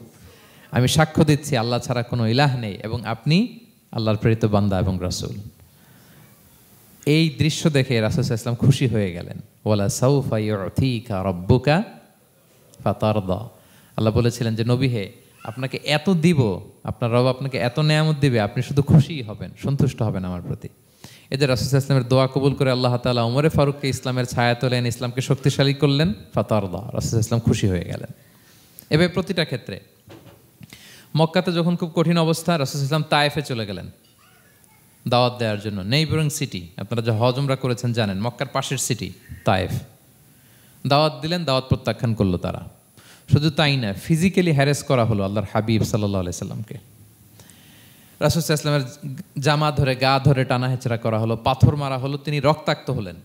আমি সাক্ষ্য দিচ্ছি আল্লাহ ছাড়া কোনো ইলাহ নেই এবং আপনি আল্লাহর প্রেরিত বান্দা এবং রাসূল। এই দৃশ্য দেখে রাসূল সাল্লাল্লাহু আলাইহি ওয়াসাল্লাম খুশি হয়ে গেলেন। ওয়ালা সাউফা ইউতিকা রাব্বুকা ফাতারদা। আল্লাহ বলেছিলেন যে নবী হে, আপনাকে এত দিব, আপনার রব আপনাকে এত নেয়ামত দিবে, আপনি শুধু খুশিই হবেন, সন্তুষ্ট হবেন আমার প্রতি। এদের রাসূল সাল্লাল্লাহু আলাইহি ওয়াসাল্লামের দোয়া কবুল করে আল্লাহ তাআলা ওমরে ফারুককে ইসলামের ছায়া তোলেন, ইসলামকে শক্তিশালী করলেন। ফাতারদা, রাসূল সাল্লাল্লাহু আলাইহি ওয়াসাল্লাম খুশি হয়ে গেলেন। এভাবে প্রতিটা ক্ষেত্রে। মক্কাতে যখন খুব কঠিন অবস্থা, রাসূল সাল্লাল্লাহু আলাইহি ওয়াসাল্লাম তায়েফে চলে গেলেন দাওয়াত দেওয়ার জন্য। নেইবারিং সিটি, আপনারা যে হজ উমরা করেছেন জানেন, মক্কার পাশের সিটি তায়েফ। দাওয়াত দিলেন, দাওয়াত প্রত্যাখ্যান করলো তারা। শুধু তাই না, ফিজিক্যালি হ্যারেস করা হলো আল্লাহর হাবিব সাল্লাল্লাহু আলাইহি সাল্লামকে। রাসূল সাল্লাল্লাহু আলাইহি ওয়াসাল্লামের জামা ধরে, গা ধরে টানা হেঁচড়া করা হলো, পাথর মারা হলো, তিনি রক্তাক্ত হলেন।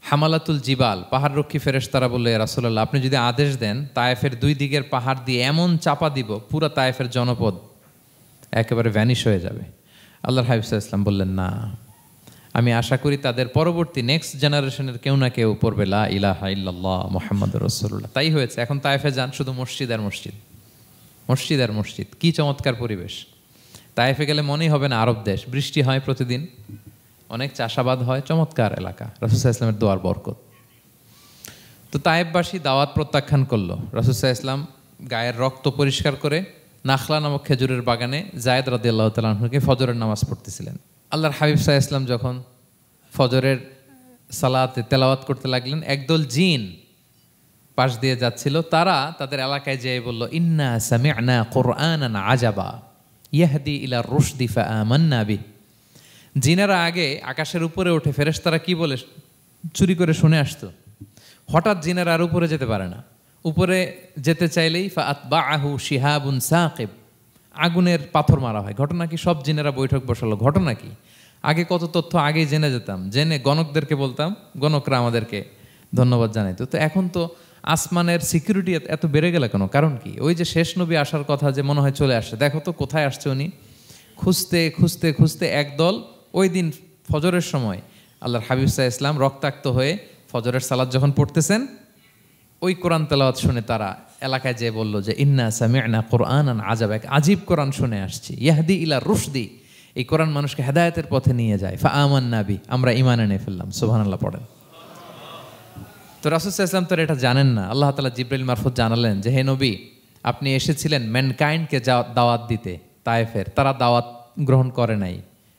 হামালাতুল জিবাল, পাহাড় রক্ষী ফেরেশতারা বললে, রাসূলুল্লাহ, আপনি যদি আদেশ দেন তায়েফের দুই দিকের পাহাড় দিয়ে এমন চাপা দিব, পুরো তায়েফের জনপদ একেবারে ভ্যানিশ হয়ে যাবে। আল্লাহর হাবিব সাল্লাল্লাহু আলাইহি ওয়াসাল্লাম বললেন, না, আমি আশা করি তাদের পরবর্তী নেক্সট জেনারেশনের কেউ না কেউ পড়বে লা ইলাহা ইল্লাল্লাহ মুহাম্মাদুর রাসূলুল্লাহ। তাই হয়েছে। এখন তায়েফে যান, শুধু মসজিদ আর মসজিদ, মসজিদ আর মসজিদ। কি চমৎকার পরিবেশ! তায়েফে গেলে মনেই হবে না আরব দেশ। বৃষ্টি হয় প্রতিদিন, অনেক চাষাবাদ হয়, চমৎকার এলাকা। রাসূল সাল্লাল্লাহু আলাইহি ওয়াসাল্লামের দোয়ার বরকত। তো তায়েফবাসী দাওয়াত প্রত্যাখ্যান করলো। রাসূল সাল্লাল্লাহু আলাইহি ওয়াসাল্লাম গায়ের রক্ত পরিষ্কার করে নাখলা নামক খেজুরের বাগানে যায়েদ রাদিয়াল্লাহু তাআলা আনহুকে ফজরের নামাজ পড়তেছিলেন। আল্লাহর হাবিব সাল্লাল্লাহু আলাইহি ওয়াসাল্লাম যখন ফজরের সালাতে তেলাওয়াত করতে লাগলেন, একদল জিন পাশ দিয়ে যাচ্ছিল। তারা তাদের এলাকায় যেয়ে বলল, ইন্না সামি'না কুরআনান আজাবা ইয়াহদি ইলা রুশদি ফাআমান্না বিহি। জিনেরা আগে আকাশের উপরে উঠে ফেরেশতারা কি বলে চুরি করে শুনে আসতো। হঠাৎ জিনেরা আর উপরে যেতে পারে না। উপরে যেতে চাইলেই ফাআতবাআহু শিহাবুন সাকিব, আগুনের পাথর মারা হয়। ঘটনা কি? সব জিনেরা বৈঠক বসালো। ঘটনা কি? আগে কত তথ্য আগেই জেনে যেতাম, জেনে গণকদেরকে বলতাম, গণকরা আমাদেরকে ধন্যবাদ জানাইতো। তো এখন তো আসমানের সিকিউরিটি এত বেড়ে গেল কেন? কারণ কি? ওই যে শেষ নবী আসার কথা যে মনে হয় চলে আসছে, দেখো তো কোথায় আসছে উনি। খুঁজতে খুঁজতে খুঁজতে একদল ওই দিন ফজরের সময় আল্লাহর হাবিব সাল্লাল্লাহু আলাইহি ওয়াসাল্লাম রক্তাক্ত হয়ে ফজরের সালাত যখন পড়তেছেন, ওই কোরআন তেলাওয়াত শুনে তারা এলাকায় যেয়ে বলল যে ইন্না সামি'না কুরআনান আজাবা, এক আজীব কোরআন শুনে আসছি, ইয়াহদি ইলা রুশদি, এই কোরআন মানুষকে হেদায়েতের পথে নিয়ে যায়। ফাআমান্না বিহি, আমরা ঈমান এনে ফেললাম। সুবহানাল্লাহ পড়েন। তো রাসূল সাল্লাল্লাহু আলাইহি ওয়াসাল্লাম তো এটা জানেন না। আল্লাহ তাআলা জিবরাইল মারফত জানালেন যে হে নবী, আপনি এসেছিলেন ম্যানকাইন্ডকে দাওয়াত দিতে তায়েফের, তারা দাওয়াত গ্রহণ করে নাই,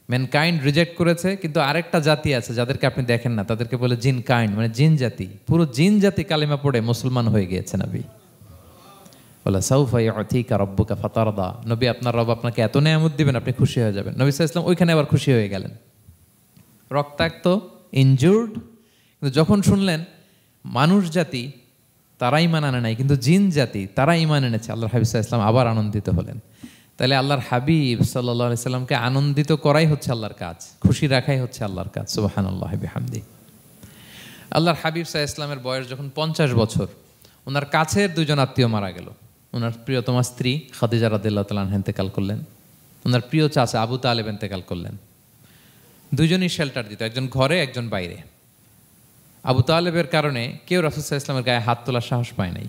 ম্যানকাইন্ড রিজেক্ট করেছে। কিন্তু আরেকটা জাতি আছে যাদেরকে আপনি দেখেন না, তাদেরকে বলে জিন কাইন্ড, মানে জিন জাতি। পুরো জিন জাতি কালিমা পড়ে মুসলমান হয়ে গিয়েছে নবী। বলা সাউফা ইউতিকা রাব্বুকা ফাতারদা, নবী আপনার রব আপনাকে এত নেয়ামত দিবেন আপনি খুশি হয়ে যাবেন। নবী সাল্লাল্লাহু আলাইহি ওয়াসাল্লাম ওইখানে আবার খুশি হয়ে গেলেন। রক্তাক্ত, ইনজুর্ড, কিন্তু যখন শুনলেন মানুষ জাতি তারা ঈমান আনে নাই, কিন্তু জিন জাতি তারা ঈমান এনেছে, আল্লাহর হাবিব সাল্লাল্লাহু আলাইহি ওয়াসাল্লাম আবার আনন্দিত হলেন। তাহলে আল্লাহর হাবিব সাল্লাল্লাহু আলাইহি সাল্লামকে আনন্দিত করাই হচ্ছে আল্লাহর কাজ, খুশি রাখাই হচ্ছে আল্লাহর কাজ। সুবহানাল্লাহি বিহামদি। আল্লাহর হাবিব সাল্লাল্লাহু আলাইহি ওয়াসাল্লামের বয়স যখন 50 বছর, ওনার কাছের দুজন আত্মীয় মারা গেল। ওনার প্রিয়তমা স্ত্রী খাদিজা রাদিয়াল্লাহু তাআলা আনহা ইন্তেকাল করলেন, ওনার প্রিয় চাচা আবু তালেব ইন্তেকাল করলেন। দুজনই শেল্টার দিত, একজন ঘরে একজন বাইরে। আবু তালেবের কারণে কেউ রাসূল সাল্লাল্লাহু আলাইহি ওয়াসাল্লামের গায়ে হাত তোলার সাহস পায় নাই।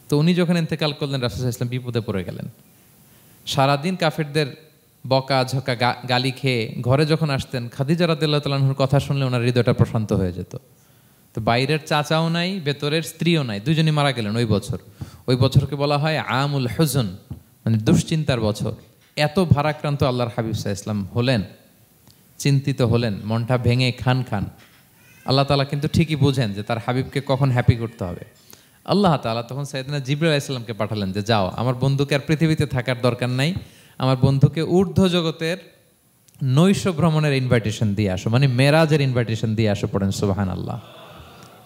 তো উনি যখন ইন্তেকাল করলেন, রাসূল সাল্লাল্লাহু আলাইহি ওয়াসাল্লাম বিপদে পড়ে গেলেন। সারাদিন কাফেরদের বকা ঝকা গালি খেয়ে ঘরে যখন আসতেন, খাদিজা রাদিয়াল্লাহু তাআলা আনহার কথা শুনলে ওনার হৃদয়টা প্রশান্ত হয়ে যেত। তো বাইরের চাচাও নাই, ভেতরের স্ত্রীও নাই, দুজনই মারা গেলেন ওই বছর। ওই বছরকে বলা হয় আমুল হুজন, মানে দুশ্চিন্তার বছর। এত ভারাক্রান্ত আল্লাহর হাবিব সাল্লাল্লাহু আলাইহি ওয়াসাল্লাম হলেন, চিন্তিত হলেন, মনটা ভেঙে খান খান। আল্লাহ তাআলা কিন্তু ঠিকই বুঝেন যে তার হাবিবকে কখন হ্যাপি করতে হবে। আল্লাহ তাআলা তখন সাইয়েদনা জিবরাইল আলাইহিস সালামকে পাঠালেন যে যাও, আমার বন্ধুকে আর পৃথিবীতে থাকার দরকার নাই, আমার বন্ধুকে ঊর্ধ্ব জগতের নৈশ ভ্রমণের ইনভাইটেশন দিয়ে আসো, মানে মেরাজের ইনভাইটেশন দিয়ে আসো। পড়েন সুবহানাল্লাহ।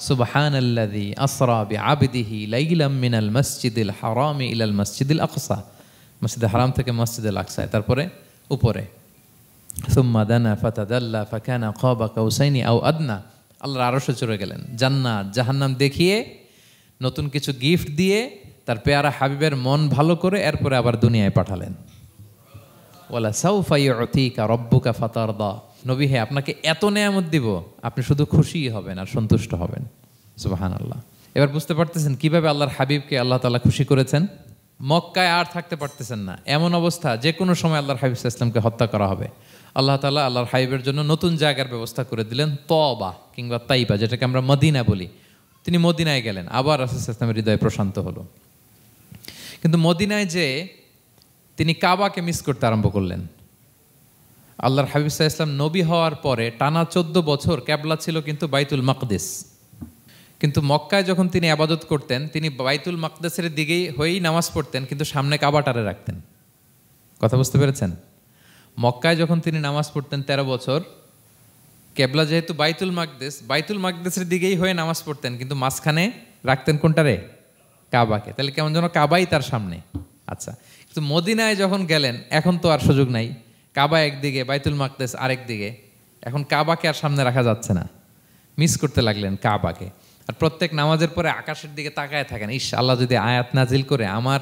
সুবহানাল্লাযী আসরা বিআবদিহি লাইলাম মিনাল মাসজিদিল হারামি ইলাল মাসজিদিল আকসা, মসজিদুল হারাম থেকে মসজিদুল আকসায়, তারপরে উপরে সুম্মা দানা ফাতাদাল্লা ফাকানা কাবা কাউসাইনি আও আদনা। আল্লাহর আরশে চড়ে গেলেন, জান্নাত জাহান্নাম দেখিয়ে, নতুন কিছু গিফট দিয়ে, তার পেয়ারা হাবিবের মন ভালো করে এরপরে আবার দুনিয়ায় পাঠালেন। ওয়ালা সাউফা ইউতিকা রব্বুকা ফাতারদা, নবী হে আপনাকে এত নেয়ামত দিব, আপনি শুধু খুশি হবেন আর সন্তুষ্ট হবেন। সুবহানাল্লাহ। এবার বুঝতে পারতেছেন কিভাবে আল্লাহর হাবিবকে আল্লাহ তাআলা খুশি করেছেন। মক্কায় আর থাকতে পারতেছেন না, এমন অবস্থা যে কোনো সময় আল্লাহর হাবিব সাল্লাল্লাহু আলাইহি ওয়াসাল্লামকে হত্যা করা হবে। আল্লাহ তাআলা আল্লাহর হাবিবের জন্য নতুন জায়গার ব্যবস্থা করে দিলেন, তওবা কিংবা তাইবা, যেটাকে আমরা মদিনা বলি। তিনি মদিনায় গেলেন, আবার রাসূল সাল্লাল্লাহু আলাইহি ওয়াসাল্লামের হৃদয় প্রশান্ত হলো। কিন্তু মদিনায় যে তিনি কাবাকে মিস করতে আরম্ভ করলেন। আল্লাহর হাবিব সাল্লাল্লাহু আলাইহি ওয়াসাল্লাম নবী হওয়ার পরে টানা 14 বছর কিবলা ছিল কিন্তু বাইতুল মাকদিস। কিন্তু মক্কায় যখন তিনি ইবাদত করতেন, তিনি বাইতুল মাকদিসের দিকেই হয়েই নামাজ পড়তেন, কিন্তু সামনে কাবাটারে রাখতেন। কথা বুঝতে পেরেছেন? মক্কায় যখন তিনি নামাজ পড়তেন 13 বছর, কিবলা যেহেতু বাইতুল মাকদিস, বাইতুল মাকদিসের দিকেই হয়ে নামাজ পড়তেন, কিন্তু মাঝখানে রাখতেন কোনটারে? কাবাকে। তাহলে কেমন যেন কাবাই তার সামনে। আচ্ছা, কিন্তু মদিনায় যখন গেলেন, এখন তো আর সুযোগ নাই, কাবা একদিকে, বাইতুল মাকদিস আরেক দিকে, এখন কাবাকে আর সামনে রাখা যাচ্ছে না, মিস করতে লাগলেন কাবাকে। আর প্রত্যেক নামাজের পরে আকাশের দিকে তাকায় থাকেন, ইস আল্লাহ যদি আয়াত নাজিল করে আমার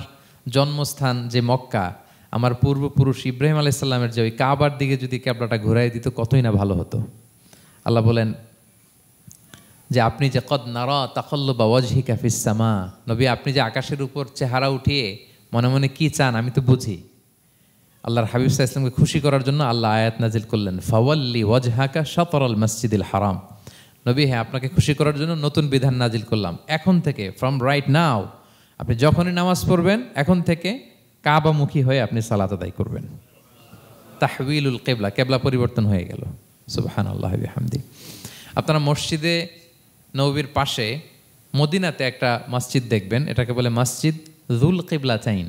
জন্মস্থান যে মক্কা, আমার পূর্বপুরুষ ইব্রাহিম আলাইহিস সালামের যে ওই কাবার দিকে যদি কিবলাটা ঘুরাই দিত, কতই না ভালো হতো। আল্লাহ বলেন যে আপনি যে কদ নারা তাকাল্লুবা ওয়াজহিকা ফিস সামা, নবী আপনি যে আকাশের উপর চেহারা উঠিয়ে মনে মনে কি চান আমি তো বুঝি। আল্লাহর হাবিব সাল্লাল্লাহু আলাইহি ওয়াসাল্লামকে খুশি করার জন্য আল্লাহ আয়াত নাজিল করলেন, ফাওয়াল্লি ওয়াজহাকা শাতরাল মাসজিদিল হারাম। নবী হ্যাঁ, আপনাকে খুশি করার জন্য নতুন বিধান নাজিল করলাম, এখন থেকে ফ্রম রাইট নাও আপনি যখনই নামাজ পড়বেন, এখন থেকে কাবামুখী হয়ে আপনি সালাত আদায় করবেন। তাহউইলুল কিবলা, কিবলা পরিবর্তন হয়ে গেল। সুবহানাল্লাহ ওয়া বিহামদি। আপনারা মসজিদে নববীর পাশে মদিনাতে একটা মসজিদ দেখবেন, এটাকে বলে মসজিদ যুল কিবলাতাইন।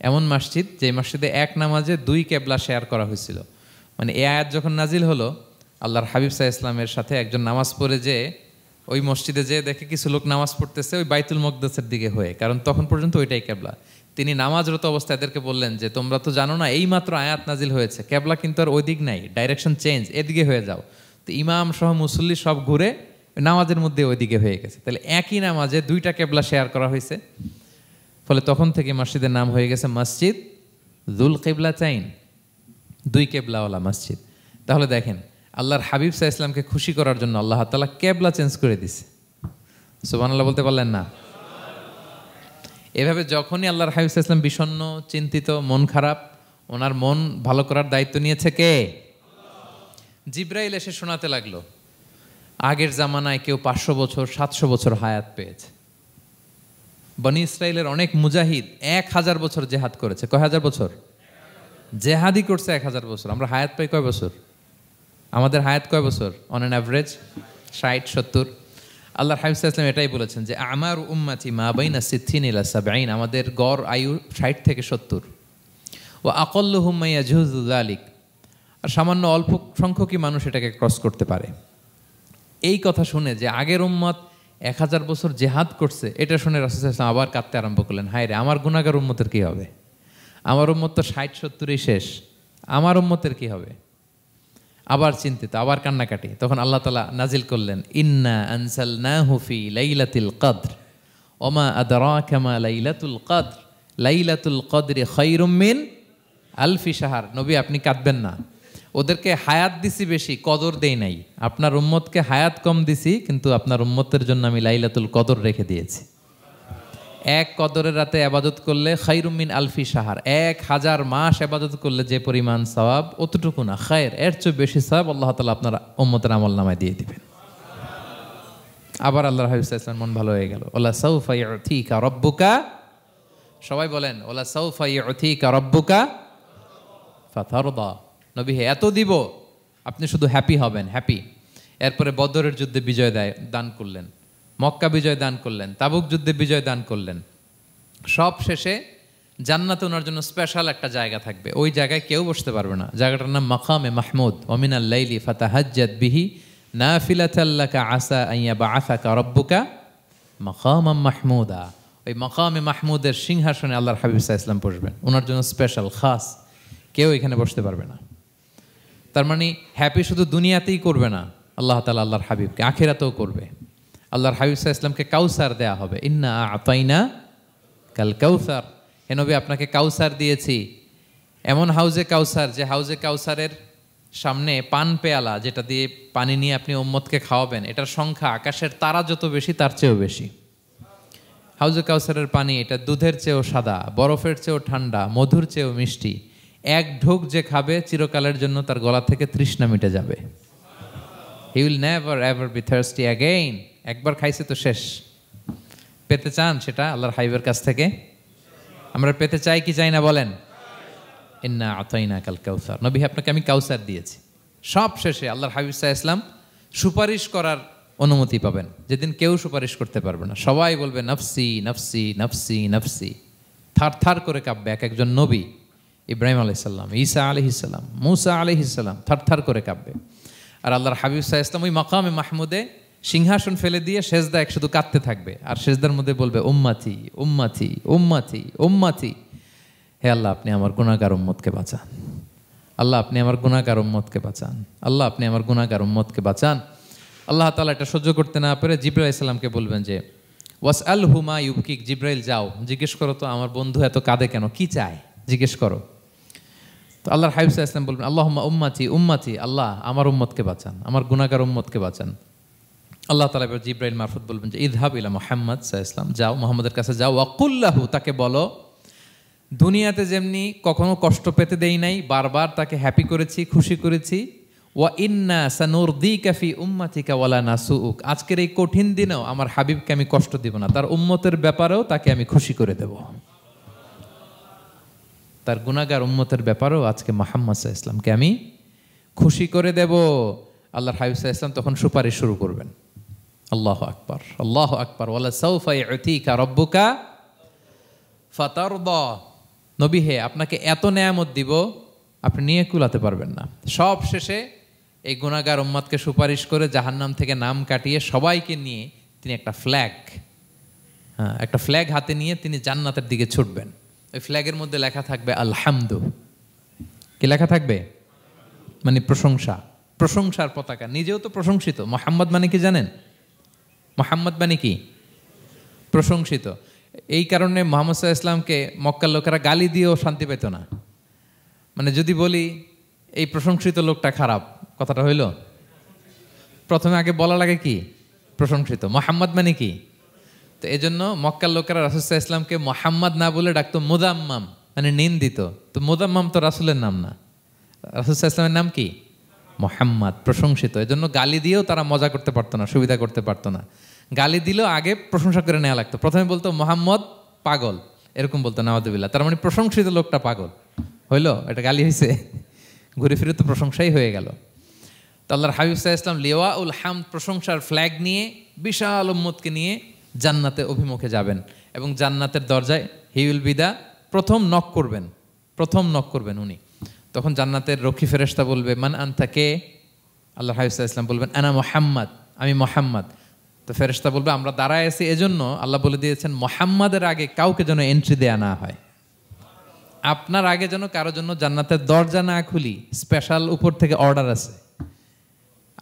এমন মসজিদ যে মসজিদে এক নামাজে 2 কিবলা শেয়ার করা হয়েছিল। মানে এই আয়াত যখন নাজিল হলো, আল্লাহর হাবিব সাল্লাল্লাহু আলাইহি ওয়াসাল্লামের সাথে একজন নামাজ পড়ে যে ওই মসজিদে যে দেখে কিছু লোক নামাজ পড়তেছে ওই বাইতুল মাকদিসের দিকে হয়ে, কারণ তখন পর্যন্ত ওইটাই কিবলা। তিনি নামাজরত অবস্থায় এদেরকে বললেন যে তোমরা তো জানো না, এইমাত্র আয়াত নাজিল হয়েছে, কিবলা কিন্তু আর ওই দিক নাই, ডাইরেকশন চেঞ্জ, এদিকে হয়ে যাও। তো ইমাম সহ মুসল্লি সব ঘুরে নামাজের মধ্যে ওইদিকে হয়ে গেছে। তাহলে একই নামাজে 2টা কিবলা শেয়ার করা হয়েছে, ফলে তখন থেকে মসজিদের নাম হয়ে গেছে মসজিদ যুল কিবলাতাইন, 2 কিবলাওয়ালা মসজিদ। তাহলে দেখেন, আল্লাহর হাবিব সাল্লাল্লাহু আলাইহি ওয়াসাল্লামকে খুশি করার জন্য আল্লাহ তাআলা কিবলা চেঞ্জ করে দিছে। সুবহানাল্লাহ বলতে পারলেন না? এভাবে যখনই আল্লাহর হাবিব সাল্লাল্লাহু আলাইহি ওয়াসাল্লাম বিষণ্ণ, চিন্তিত, মন খারাপ, ওনার মন ভালো করার দায়িত্ব নিয়েছে কে? জিবরাইল এসে শোনাতে লাগলো, আগের জামানায় কেউ 500 বছর 700 বছর হায়াত পেয়েছে। বনি ইসরাইলের অনেক মুজাহিদ 1000 বছর জেহাদ করেছে। কয় হাজার বছর? জেহাদি করছে 1000 বছর। আমরা হায়াত পাই কয় বছর? আমাদের হায়াত কয় বছর অন অ্যান অ্যাভারেজ? 60-70। আল্লাহর হাবিব সাল্লাল্লাহু আলাইহি ওয়াসাল্লাম এটাই বলেছেন যে আমার উম্মতি মা বাইনা 60 ইলা 70, আমাদের গড় আয়ু 60 থেকে 70। ওয়া আকাল্লুহুম মা ইয়াজুযু যালিক, আর সামান্য অল্প সংখ্যকই মানুষ এটাকে ক্রস করতে পারে। এই কথা শুনে যে আগের উম্মত 1000 বছর জেহাদ করছে, এটা শুনে রাসূল সাল্লাল্লাহু আলাইহি ওয়াসাল্লাম আবার কাঁদতে আরম্ভ করলেন, হায় রে আমার গুনাহগার উম্মতের কি হবে? আমার উম্মত তো 60-70ই শেষ, আমার উম্মতের কি হবে? আবার চিন্তিত, আবার কান্নাকাটি। তখন আল্লাহ তাআলা নাজিল করলেন, ইন্না আনসালনাহু ফি লাইলাতিল কদর ওমা আদরাকা মা লাইলাতুল কদর লাইলাতুল কদরি খায়রুম মিন আলফি শাহর। নবী আপনি কাঁদবেন না, ওদেরকে হায়াত দিছি বেশি, কদর দেই নাই। আপনার উম্মতকে হায়াত কম দিছি, কিন্তু আপনার উম্মতের জন্য আমি লাইলাতুল কদর রেখে দিয়েছি। এক কদরের রাতে ইবাদত করলে খায়রুম মিন আলফি শাহর, 1000 মাস ইবাদত করলে যে পরিমাণ সওয়াব, অতটুকু না, খায়ের, এর চেয়ে বেশি সওয়াব আল্লাহ তাআলা আপনার উম্মতের আমলনামায় দিয়ে দিবেন। আবার আল্লাহর হাবিব সাল্লাল্লাহু আলাইহি ওয়াসাল্লাম মন ভালো হয়ে গেল। ওলা সাউফা ইউতিকা রাব্বুকা, সবাই বলেন ওলা সাউফা ইউতিকা রাব্বুকা ফাতারদা। নবী হে এত দিব, আপনি শুধু হ্যাপি হবেন, হ্যাপি। এরপরে বদরের যুদ্ধে বিজয় দান করলেন, মক্কা বিজয় দান করলেন, তাবুক যুদ্ধে বিজয় দান করলেন। সব শেষে জান্নাতে ওনার জন্য স্পেশাল একটা জায়গা থাকবে, ওই জায়গায় কেউ বসতে পারবে না। জায়গাটার নাম মাকামে মাহমুদ। ওয়া মিনাল লাইলি ফাতাহাজ্জাদ বিহি নাফিলাতাল লাকা আসা আন ইয়াবআসাকা রাব্বুকা মাকামাম মাহমুদা। ওই মাকামে মাহমুদের সিংহাসনে আল্লাহর হাবিব সাল্লাল্লাহু আলাইহি ওয়াসাল্লাম বসবেন, ওনার জন্য স্পেশাল খাস, কেউ এখানে বসতে পারবে না। তার মানে হ্যাপি শুধু দুনিয়াতেই করবে না আল্লাহ তাআলা আল্লাহর হাবিবকে, আখিরাতেও করবে। আল্লাহর হাবিব সাল্লাল্লাহু আলাইহি ওয়াসাল্লামকে কাউসার দেয়া হবে, ইন্না আতাইনা কাল কাউসার। হে নবী আপনাকে কাউসার দিয়েছি, এমন হাউজে কাউসার যে হাউজে কাউসারের সামনে পান পেয়ালা, যেটা দিয়ে পানি নিয়ে আপনি উম্মতকে খাওয়াবেন, এটার সংখ্যা আকাশের তারা যত বেশি তার চেয়েও বেশি। হাউজে কাউসারের পানি এটা দুধের চেয়েও সাদা, বরফের চেয়েও ঠান্ডা, মধুর চেয়েও মিষ্টি। এক ঢোক যে খাবে চিরকালের জন্য তার গলা থেকে তৃষ্ণা মিটে যাবে। He will never ever be thirsty again. একবার খাইছে তো শেষ। পেতে চান সেটা আল্লাহর হাবিবের কাছ থেকে? আমরা পেতে চাই কি চাই না বলেন? ইন্না আতাইনা কাল কাউসার। নবী আপনাকে আমি কাউসার দিয়েছি। সব শেষে আল্লাহর হাবিব সাল্লাল্লাহু আলাইহি ওয়াসাল্লাম সুপারিশ করার অনুমতি পাবেন, যেদিন কেউ সুপারিশ করতে পারবে না। সবাই বলবে নফসি নফসি নফসি নফসি, থার থার করে কাঁপবে। এক একজন নবী, ইব্রাহিম আলাইহিস সালাম, ঈসা আলাইহিস সালাম, মূসা আলাইহিস সালাম থার থার করে কাঁপবে। আর আল্লাহর হাবিব সাল্লাল্লাহু আলাইহি ওয়াসাল্লাম ওই মাকামে মাহমুদে সিংহাসন ফেলে দিয়ে সেজদা এক শুধু কাঁদতে থাকবে, আর সেজদার মধ্যে বলবে উম্মতি উম্মতি উম্মতি উম্মতি। হে আল্লাহ আপনি আমার গুনাহগার উম্মতকে বাঁচান, আল্লাহ আপনি আমার গুনাহগার উম্মতকে বাঁচান, আল্লাহ আপনি আমার গুনাহগার উম্মতকে বাঁচান। আল্লাহ তাআলা এটা সহ্য করতে না পেরে জিবরাইল আলাইহিস সালামকে বলবেন যে ওয়াসআলহু মা ইউবকিক, জিবরাইল যাও জিজ্ঞেস করো তো আমার বন্ধু এত কাঁদে কেন, কি চায় জিজ্ঞেস করো। তো আল্লাহর হাবিব সাল্লাল্লাহু আলাইহি ওয়াসাল্লাম বলবেন আল্লাহুম্মা উম্মতি উম্মতি, আল্লাহ আমার উম্মতকে বাঁচান, আমার গুনাহগার উম্মতকে বাঁচান। আল্লাহ তাআলা এবার জিবরাইল মারফত বলবেন যে ইযহাব ইলা মুহাম্মদ সাল্লাল্লাহু আলাইহি ওয়াসাল্লাম, যাও মুহাম্মদের কাছে যাও, ওয়াকুল লাহু, তাকে বলো দুনিয়াতে যেমনি কখনো কষ্ট পেতে দেই নাই, বারবার তাকে হ্যাপি করেছি, খুশি করেছি। ওয়া ইন্না সানুরদিকা ফি উম্মাতিকা ওয়ালা নাসুউক, আজকের এই কঠিন দিনেও আমার হাবিবকে আমি কষ্ট দিব না, তার উম্মতের ব্যাপারেও তাকে আমি খুশি করে দেব। তার গুনাহগার উম্মতের ব্যাপারেও আজকে মুহাম্মদ সাল্লাল্লাহু আলাইহি ওয়াসাল্লামকে আমি খুশি করে দেব। আল্লাহর হাবিব সাল্লাল্লাহু আলাইহি ওয়াসাল্লাম তখন সুপারিশ শুরু করবেন। আল্লাহু আকবার, আল্লাহু আকবার। ওয়ালা সাউফা ইউতিকা রাব্বুকা ফাতারদা। নবী হে আপনাকে এত নেয়ামত দিব আপনি নিয়ে কুলাতে পারবেন না। সব শেষে এই গুনাহগার উম্মতকে সুপারিশ করে জাহান্নাম থেকে নাম কাটিয়ে সবাইকে নিয়ে তিনি একটা ফ্ল্যাগ হাতে নিয়ে তিনি জান্নাতের দিকে ছুটবেন। ওই ফ্ল্যাগের মধ্যে লেখা থাকবে আলহামদু। কি লেখা থাকবে? মানে প্রশংসা, প্রশংসার পতাকা। নিজেও তো প্রশংসিত। মুহাম্মদ মানে কি জানেন? মুহাম্মদ মানে কি? প্রশংসিত। এই কারণে মুহাম্মদ সাল্লাল্লাহু আলাইহি ওয়াসাল্লামকে মক্কার লোকেরা গালি দিয়েও শান্তি পেত না। মানে যদি বলি এই প্রশংসিত লোকটা খারাপ, কথাটা হইল? প্রথমে আগে বলা লাগে কি? প্রশংসিত। মুহাম্মদ মানে কি? তো এই জন্য মক্কার লোকেরা রাসূল সাল্লাল্লাহু আলাইহি ওয়াসাল্লামকে মুহাম্মদ না বলে ডাকতো মুদাম্মাম, মানে নিন্দিত। তো মুদাম্মাম তো রাসূলের নাম না, রাসূল সাল্লাল্লাহু আলাইহি ওয়াসাল্লামের নাম কি? মুহাম্মদ, প্রশংসিত। এই জন্য গালি দিয়েও তারা মজা করতে পারতো না, সুবিধা করতে পারতো না। গালি দিলেও আগে প্রশংসা করে নেওয়া লাগতো। প্রথমে বলতো মুহাম্মদ পাগল, এরকম বলতো নাউযুবিল্লাহ। তার মানে প্রশংসিত লোকটা পাগল হইলো, এটা গালি হয়েছে? ঘুরে ফিরে তো প্রশংসাই হয়ে গেল। তো আল্লাহর হাবিব সাল্লাল্লাহু আলাইহি ওয়াসাল্লাম লিওয়াউল হামদ, প্রশংসার ফ্ল্যাগ নিয়ে বিশাল উম্মতকে নিয়ে জান্নাতে অভিমুখে যাবেন এবং জান্নাতের দরজায় হি উইল বি দা প্রথম নক করবেন উনি। তখন জান্নাতের রক্ষী ফেরেশতা বলবে মান আনতা, কে? আল্লাহর হাবিব সাল্লাল্লাহু আলাইহি ওয়াসাল্লাম বলবেন আনা মুহাম্মদ, আমি মুহাম্মদ। তো ফেরেশতা বলবে আমরা দাঁড়ায় আছি এজন্য আল্লাহ বলে দিয়েছেন মুহাম্মাদের আগে কাউকে যেন এন্ট্রি দেয়া না হয়। আপনার আগে যেন কারোর জন্য জান্নাতের দরজা না খুলি, স্পেশাল উপর থেকে অর্ডার আছে।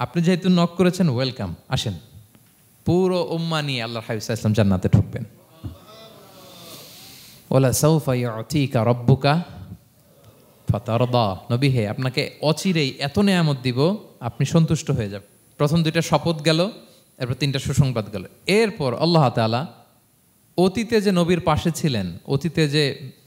আপনি যেহেতু নক করেছেন, ওয়েলকাম, আসেন। পুরো উম্মাহ নিয়ে আল্লাহর হাবিব সাল্লাল্লাহু আলাইহি ওয়াসাল্লাম জান্নাতে ঢুকবেন। ওয়ালা সাউফা ইউতিকা রাব্বুকা ফাতারদা। নবী হে আপনাকে অচিরেই এত নেয়ামত দিব আপনি সন্তুষ্ট হয়ে যাবেন। প্রথম দুইটা শপথ গেল, এরপর তিনটা সুসংবাদ গেল। এরপর আল্লাহ তাআলা অতীতে যে নবীর পাশে ছিলেন, অতীতে যে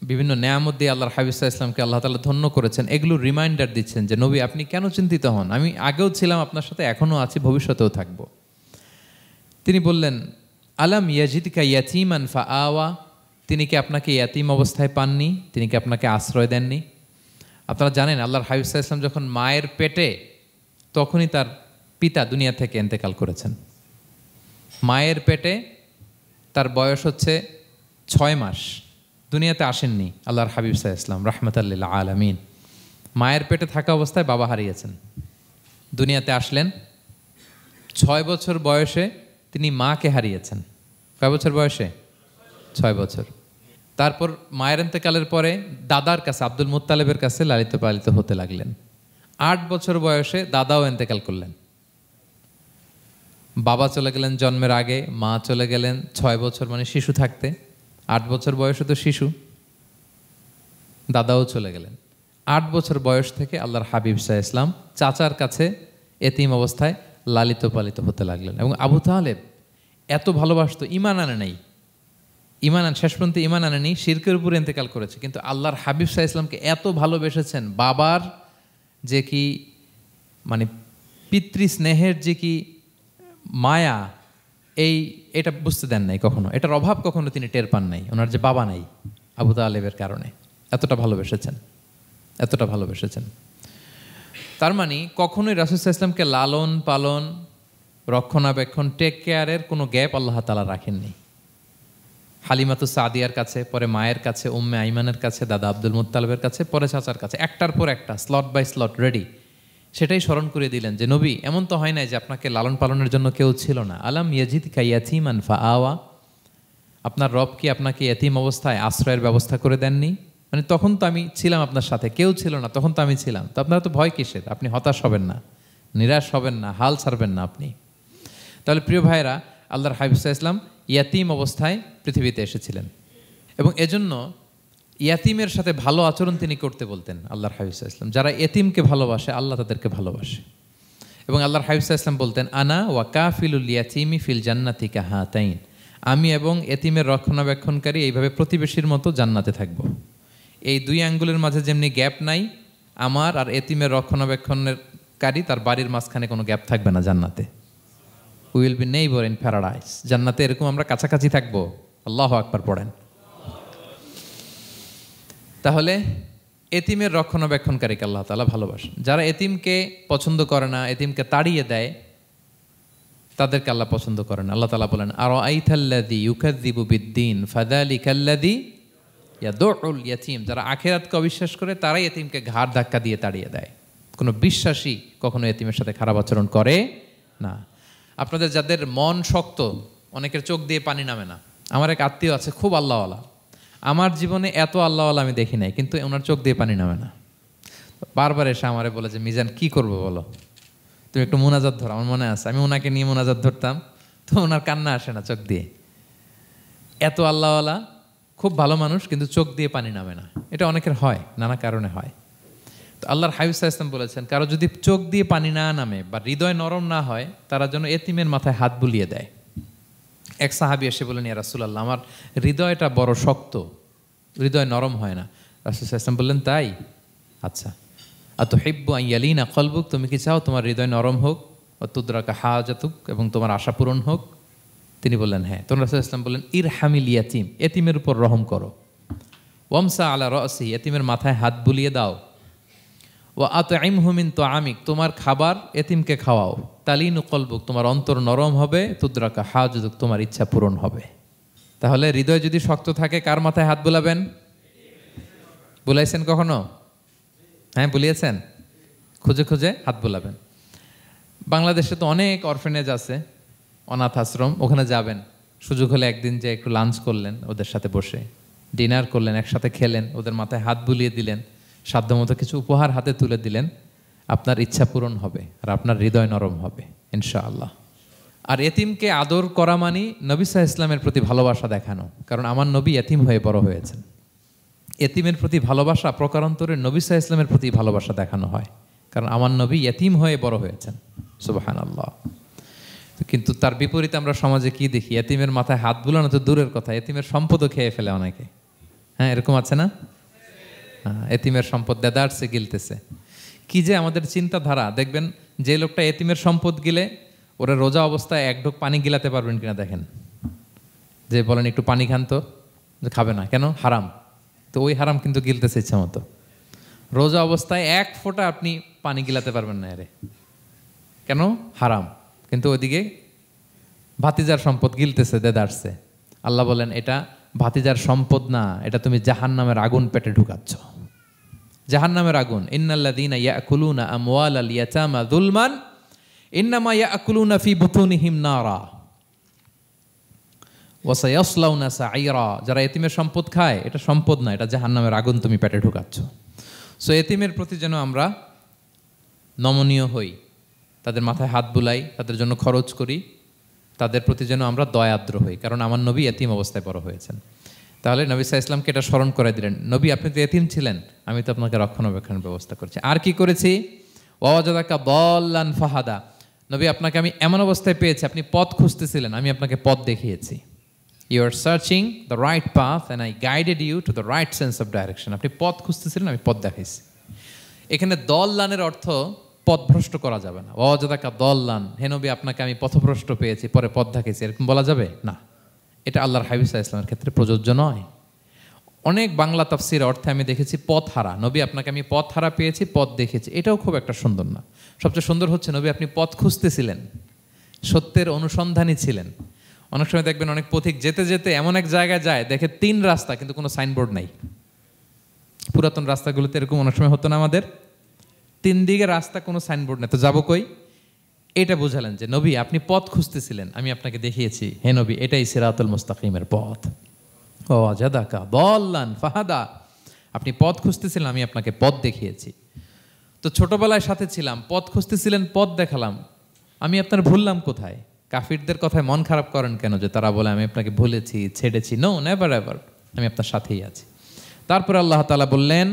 বিভিন্ন নেয়ামত দিয়ে আল্লাহর হাবিব সাল্লাল্লাহু আলাইহি ওয়াসাল্লামকে আল্লাহ তাআলা ধন্য করেছেন, এগুলো রিমাইন্ডার দিচ্ছেন যে নবী আপনি কেন চিন্তিত হন, আমি আগেও ছিলাম আপনার সাথে, এখনও আছি, ভবিষ্যতেও থাকবো। তিনি বললেন, আলাম ইয়াজিদকা ইয়াতীমান ফাআওয়া, তিনি কি আপনাকে ইয়াতীম অবস্থায় পাননি? তিনি কি আপনাকে আশ্রয় দেননি? আপনারা জানেন আল্লাহর হাবিব সাল্লাল্লাহু আলাইহি ওয়াসাল্লাম যখন মায়ের পেটে, তখনই তার পিতা দুনিয়া থেকে ইন্তেকাল করেছেন। মায়ের পেটে তার বয়স হচ্ছে 6 মাস, দুনিয়াতে আসেননি আল্লাহর হাবিব সাল্লাল্লাহু আলাইহি ওয়াসাল্লাম রাহমাতাল লিল আলামিন। মায়ের পেটে থাকা অবস্থায় বাবা হারিয়েছেন, দুনিয়াতে আসলেন 6 বছর বয়সে তিনি মাকে হারিয়েছেন। কয় বছর বয়সে? 6 বছর। তারপর মায়ের ইন্তেকালের পরে দাদার কাছে, আব্দুল মুত্তালিবের কাছে লালিত পালিত হতে লাগলেন। 8 বছর বয়সে দাদাও ইন্তেকাল করলেন। বাবা চলে গেলেন জন্মের আগে, মা চলে গেলেন 6 বছর মানে শিশু থাকতে। 8 বছর বয়সে তো শিশু, দাদাও চলে গেলেন। 8 বছর বয়স থেকে আল্লাহর হাবিব সাল্লাল্লাহু আলাইহি ওয়াসাল্লাম চাচার কাছে এতিম অবস্থায় লালিত পালিত হতে লাগলেন। এবং আবু তালেব এত ভালোবাসতো, ইমান আনে নাই, শেষ পর্যন্ত ইমান আনেনি, শিরকের উপরে ইন্তেকাল করেছে, কিন্তু আল্লাহর হাবিব সাল্লাল্লাহু আলাইহি ওয়াসাল্লামকে এত ভালোবেসেছেন। বাবার যে কি মানে পিতৃ স্নেহের যে কি মায়া, এটা বুঝতে দেন নাই কখনো, এটার অভাব কখনো তিনি টের পান নাই। ওনার যে বাবা নাই, আবু তালেবের কারণে এতটা ভালোবেসেছেন। তার মানে কখনোই রাসূল সাল্লাল্লাহু আলাইহি ওয়াসাল্লামকে লালন পালন, রক্ষণাবেক্ষণ, টেক কেয়ারের কোনো গ্যাপ আল্লাহ তাআলা রাখেননি। হালিমাতু সাদিয়ার কাছে, পরে মায়ের কাছে, উম্মে আইমানের কাছে, দাদা আব্দুল মুত্তালিবের কাছে, পরে চাচার কাছে, একটার পর একটা স্লট বাই স্লট রেডি। সেটাই স্মরণ করে দিলেন যে নবী, এমন তো হয় নাই যে আপনাকে লালন পালনের জন্য কেউ ছিল না। আলাম ইয়াজিদকা ইয়াতীমান ফাআওয়া, আপনার রব কি আপনাকে ইয়াতীম অবস্থায় আশ্রয়ের ব্যবস্থা করে দেননি? মানে তখন তো আমি ছিলাম আপনার সাথে, কেউ ছিল না, তখন তো আমি ছিলাম। তো আপনার তো ভয় কিসের? আপনি হতাশ হবেন না, নিরাশ হবেন না, হাল ছাড়বেন না আপনি। তাহলে প্রিয় ভাইরা, আল্লাহর হাবিব সাল্লাল্লাহু আলাইহি ওয়াসাল্লাম ইয়াতীম অবস্থায় পৃথিবীতে এসেছিলেন, এবং এজন্য ইয়াতীমের সাথে ভালো আচরণ তিনি করতে বলতেন আল্লাহর হাবিব সাল্লাল্লাহু আলাইহি ওয়াসাল্লাম। যারা এতিমকে ভালোবাসে, আল্লাহ তাদেরকে ভালোবাসে। এবং আল্লাহর হাবিব সাল্লাল্লাহু আলাইহি ওয়াসাল্লাম বলতেন, আনা ওয়া কাফিলুল ইয়াতীমি ফিল জান্নাতি কাহাতাইন, আমি এবং এতিমের রক্ষণাবেক্ষণকারী এইভাবে প্রতিবেশীর মতো জান্নাতে থাকব। এই 2 আঙ্গুলের মাঝে যেমনি গ্যাপ নাই, আমার আর এতিমের রক্ষণাবেক্ষণকারী তার বাড়ির মাঝখানে কোনো গ্যাপ থাকবে না জান্নাতে। We will be neighbour in paradise, জান্নাতে এরকম আমরা কাছাকাছি থাকবো। আল্লাহু আকবার পড়েন। তাহলে এতিমের রক্ষণাবেক্ষণকারীকে আল্লাহ তাআলা ভালোবাসেন। যারা এতিমকে পছন্দ করে না, এতিমকে তাড়িয়ে দেয়, তাদেরকে আল্লাহ পছন্দ করেন। আল্লাহ তাআলা বলেন, আরাআইতাল্লাযী ইউকাযযিবু বিদ্দীন ফাযালিকাল্লাযী ইয়াদউল ইয়াতীম, যারা আখিরাতকে অবিশ্বাস করে তারাই এতিমকে ঘাড় ধাক্কা দিয়ে তাড়িয়ে দেয়। কোনো বিশ্বাসী কখনো এতিমের সাথে খারাপ আচরণ করে না। আপনাদের যাদের মন শক্ত, অনেকের চোখ দিয়ে পানি নামে না। আমার এক আত্মীয় আছে, খুব আল্লাহওয়ালা, আমার জীবনে এত আল্লাহওয়ালা আমি দেখি নাই, কিন্তু ওনার চোখ দিয়ে পানি নামে না। বারবার এসে আমারে বলে যে, মিজান কি করবো বলো, তুমি একটু মোনাজাত ধরো। আমার মনে আছে আমি ওনাকে নিয়ে মোনাজাত ধরতাম, তো ওনার কান্না আসে না চোখ দিয়ে। এত আল্লাহওয়ালা, খুব ভালো মানুষ, কিন্তু চোখ দিয়ে পানি নামে না। এটা অনেকের হয়, নানা কারণে হয়। তো আল্লাহর হাবিব সাল্লাল্লাহু আলাইহি ওয়াসাল্লাম বলেছেন, কারো যদি চোখ দিয়ে পানি না নামে বা হৃদয় নরম না হয়, তারা যেন এতিমের মাথায় হাত বুলিয়ে দেয়। এক সাহাবী এসে বলেন, ইয়া রাসূলুল্লাহ, আমার হৃদয়টা বড় শক্ত, হৃদয় নরম হয় না। রাসূল সাল্লাল্লাহু আলাইহি ওয়াসাল্লাম বললেন, তাই? আচ্ছা, আতুহিব্বু আন ইয়ালিনা কলবুক, তুমি কি চাও তোমার হৃদয় নরম হোক, ওয়া তুদরাকা হাজাতুক, এবং তোমার আশা পূরণ হোক? তিনি বললেন, হ্যাঁ। তখন রাসূল সাল্লাল্লাহু আলাইহি ওয়াসাল্লাম বললেন, ইরহামিল ইয়াতীম, এতিমের উপর রহম করো। ওয়ামসা আলা রাসি, এতিমের মাথায় হাত বুলিয়ে দাও। ওয়া আতইমহু মিন তুআমিক, তোমার খাবার এতিমকে খাওয়াও। তালিনু কলবুক, তোমার অন্তর নরম হবে। তুদরাকা হাজাতুক, তোমার ইচ্ছা পূরণ হবে। তাহলে হৃদয় যদি শক্ত থাকে, কার মাথায় হাত বুলাবেন? বুলাইছেন কখনো? হ্যাঁ, বুলিয়েছেন? খুঁজে খুঁজে হাত বুলাবেন। বাংলাদেশে তো অনেক অরফেনেজ আছে, অনাথ আশ্রম, ওখানে যাবেন। সুযোগ হলে একদিন যে একটু লাঞ্চ করলেন, ওদের সাথে বসে ডিনার করলেন, একসাথে খেলেন, ওদের মাথায় হাত বুলিয়ে দিলেন, সাধ্যমতো কিছু উপহার হাতে তুলে দিলেন, আপনার ইচ্ছা পূরণ হবে আর আপনার হৃদয় নরম হবে ইনশাআল্লাহ। আর এতিমকে আদর করা মানে নবী সাল্লাল্লাহু আলাইহি ওয়াসাল্লামের প্রতি ভালোবাসা দেখানো। কারণ আমার নবী এতিম হয়ে বড় হয়েছেন। এতিমের প্রতি ভালোবাসা প্রকারান্তরে নবী সাল্লাল্লাহু আলাইহি ওয়াসাল্লামের প্রতি ভালোবাসা দেখানো হয়, কারণ আমার নবী এতিম হয়ে বড় হয়েছেন। সুবহানাল্লাহ। কিন্তু তার বিপরীতে আমরা সমাজে কি দেখি? এতিমের মাথায় হাত বুলানো তো দূরের কথা, এতিমের সম্পদও খেয়ে ফেলে অনেকে। হ্যাঁ, এরকম আছে না? এতিমের সম্পদ দেদারসে গিলতেছে। কি যে আমাদের চিন্তাধারা! দেখবেন যে লোকটা এতিমের সম্পদ গিলে, ওরা রোজা অবস্থায় এক ঢোক পানি গিলাতে পারবেন কিনা দেখেন, যে বলেন একটু পানি খান তো, যে খাবে না কেন, হারাম। তো ওই হারাম কিন্তু গিলতেছে ইচ্ছা মতো। রোজা অবস্থায় এক ফোঁটা আপনি পানি গিলাতে পারবেন না, এরে কেন, হারাম। কিন্তু ওইদিকে ভাতিজার সম্পদ গিলতেছে, দেদারছে। আল্লাহ বলেন এটা ভাতিজার সম্পদ না, এটা তুমি জাহান্নামের আগুন পেটে ঢুকাচ্ছ, জাহান্নামের আগুন। ইন্নাল্লাযীনা ইয়াকুলুনা আমওয়ালাল ইয়াতামা যুলমান ইন্নামা ইয়াকুলুনা ফি বুতুনিহিম নারা ওয়া সায়াসলাউনা সাঈরা। যারা এতিমের সম্পদ খায়, এটা সম্পদ না, এটা জাহান্নামের আগুন তুমি পেটে ঢুকাচ্ছ। সো এতিমের প্রতি যেন আমরা নমনীয় হই, তাদের মাথায় হাত বুলাই, তাদের জন্য খরচ করি, তাদের প্রতি যেন আমরা দয়াদ্র হই, কারণ আমার নবী এতিম অবস্থায় বড় হয়েছেন। তাহলে নবী সাল্লাল্লাহু আলাইহি ওয়াসাল্লামকে এটা স্মরণ করে দিলেন, নবী আপনি তো এতিম ছিলেন, আমি তো আপনাকে রক্ষণাবেক্ষণের ব্যবস্থা করছি। আর কি করেছি, ওয়াজাদাকা দাল্লান ফাহাদা, নবী আপনাকে আমি এমন অবস্থায় পেয়েছি, আপনি পথ খুঁজতেছিলেন, আমি আপনাকে পথ দেখিয়েছি। You are searching the right path and I guided you to the right sense of direction. আপনি পথ খুঁজতেছিলেন, আমি পথ দেখাইছি। এখানে দল্লানের অর্থ পথভ্রষ্ট করা যাবে না। ওয়াজাদাকা দাল্লান, হে নবী আপনাকে আমি পথভ্রষ্ট পেয়েছি, পরে পথ দেখাইছি, এরকম বলা যাবে না। এটা আল্লাহর হাবিব সাল্লাল্লাহু আলাইহি ওয়াসাল্লামের ক্ষেত্রে প্রযোজ্য নয়। অনেক বাংলা তাফসীর অর্থে আমি দেখেছি পথ হারা, নবী আপনাকে আমি পথ হারা পেয়েছি, পথ দেখেছি, এটাও খুব একটা সুন্দর না। সবচেয়ে সুন্দর হচ্ছে নবী আপনি পথ খুঁজতেছিলেন, সত্যের অনুসন্ধানী ছিলেন। অনেক সময় দেখবেন অনেক পথিক যেতে যেতে এমন এক জায়গায় যায়, দেখে 3 রাস্তা কিন্তু কোনো সাইনবোর্ড নাই। পুরাতন রাস্তাগুলোতে এরকম অনেক সময় হতো না আমাদের, 3 দিকে রাস্তা, কোনো সাইনবোর্ড নেই, তো যাবো কই? এটা বুঝালেন যে নবী আপনি পথ খুঁজতেছিলেন, আমি আপনাকে দেখিয়েছি, হে নবী এটাই সিরাতুল মুস্তাকিমের পথ। ওয়াজাদাকা দাল্লান ফাহাদা, আপনি পথ খুঁজতেছিলেন, আমি আপনাকে পথ দেখিয়েছি। তো ছোটবেলায় সাথে ছিলাম, পথ খুঁজতেছিলেন, পথ দেখালাম, আমি আপনার ভুললাম কোথায়? কাফিরদের কথায় মন খারাপ করেন কেন যে তারা বলে আমি আপনাকে ভুলেছি, ছেড়েছি? নো, নেভার এভার, আমি আপনার সাথেই আছি। তারপরে আল্লাহ তাআলা বললেন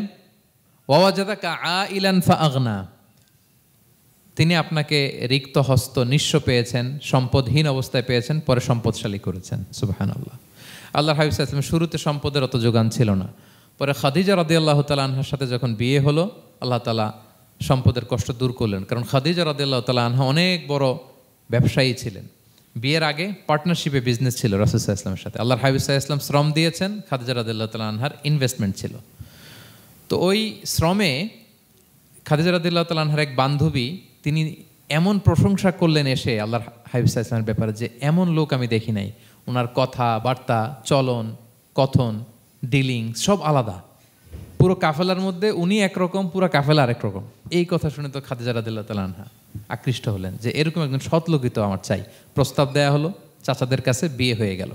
ওয়াজাদাকা আইলান ফাআগনা, তিনি আপনাকে রিক্ত হস্ত, নিঃস্ব পেয়েছেন, সম্পদহীন অবস্থায় পেয়েছেন, পরে সম্পদশালী করেছেন। সুবহানাল্লাহ। আল্লাহর হাবিব সাল্লাল্লাহু আলাইহি ওয়াসাল্লাম শুরুতে সম্পদের অত যোগান ছিল না, পরে খাদিজা রাদিয়াল্লাহু তাআলা আনহার সাথে যখন বিয়ে হলো, আল্লাহ তাআলা সম্পদের কষ্ট দূর করলেন। কারণ খাদিজা রাদিয়াল্লাহু তাআলা আনহা অনেক বড় ব্যবসায়ী ছিলেন। বিয়ের আগে পার্টনারশিপে বিজনেস ছিল রাসূল সাল্লাল্লাহু আলাইহি ওয়াসাল্লামের সাথে। আল্লাহর হাবিব সাল্লাল্লাহু আলাইহি ওয়াসাল্লাম শ্রম দিয়েছেন, খাদিজা রাদিয়াল্লাহু তাআলা আনহার ইনভেস্টমেন্ট ছিল। তো ওই শ্রমে খাদিজা রাদিয়াল্লাহু তাআলা আনহার এক বান্ধবী, তিনি এমন প্রশংসা করলেন এসে আল্লাহর হাবিব সাল্লাল্লাহু আলাইহি ওয়াসাল্লামের ব্যাপারে যে এমন লোক আমি দেখি নাই, ওনার কথা বার্তা, চলন, কথন, ডিলিং সব আলাদা। পুরো কাফেলার মধ্যে উনি একরকম, পুরো কাফেলা আরেক রকম। এই কথা শুনে তো খাদিজা রাদিয়াল্লাহু তাআলা আনহা আকৃষ্ট হলেন যে এরকম একজন সৎ লোকই তো আমার চাই। প্রস্তাব দেয়া হলো, চাচাদের কাছে বিয়ে হয়ে গেল।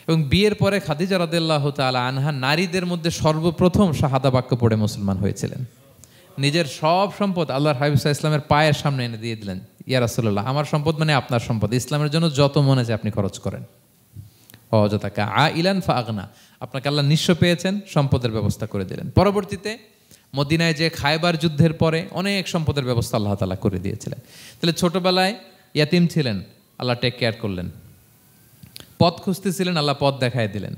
এবং বিয়ের পরে খাদিজা রাদিয়াল্লাহু তাআলা আনহা নারীদের মধ্যে সর্বপ্রথম শাহাদা বাক্য পড়ে মুসলমান হয়েছিলেন। নিজের সব সম্পদ আল্লাহর হাবিব সাল্লাল্লাহু আলাইহি ওয়াসাল্লামের পায়ের সামনে এনে দিয়ে দিলেন, ইয়া রাসূলুল্লাহ আমার সম্পদ মানে আপনার সম্পদ, ইসলামের জন্য যত মনে চায় আপনি খরচ করেন। ওয়াজাদাকা আইলান ফাআগনা, আপনাকে আল্লাহ নিঃস্ব পেয়েছেন, সম্পদের ব্যবস্থা করে দিলেন। পরবর্তীতে মদিনায় যে খায়বার যুদ্ধের পরে অনেক সম্পদের ব্যবস্থা আল্লাহ তাআলা করে দিয়েছিলেন। তাহলে ছোটবেলায় ইয়াতিম ছিলেন, আল্লাহ টেক কেয়ার করলেন। পথ খুঁজতেছিলেন, আল্লাহ পথ দেখায় দিলেন।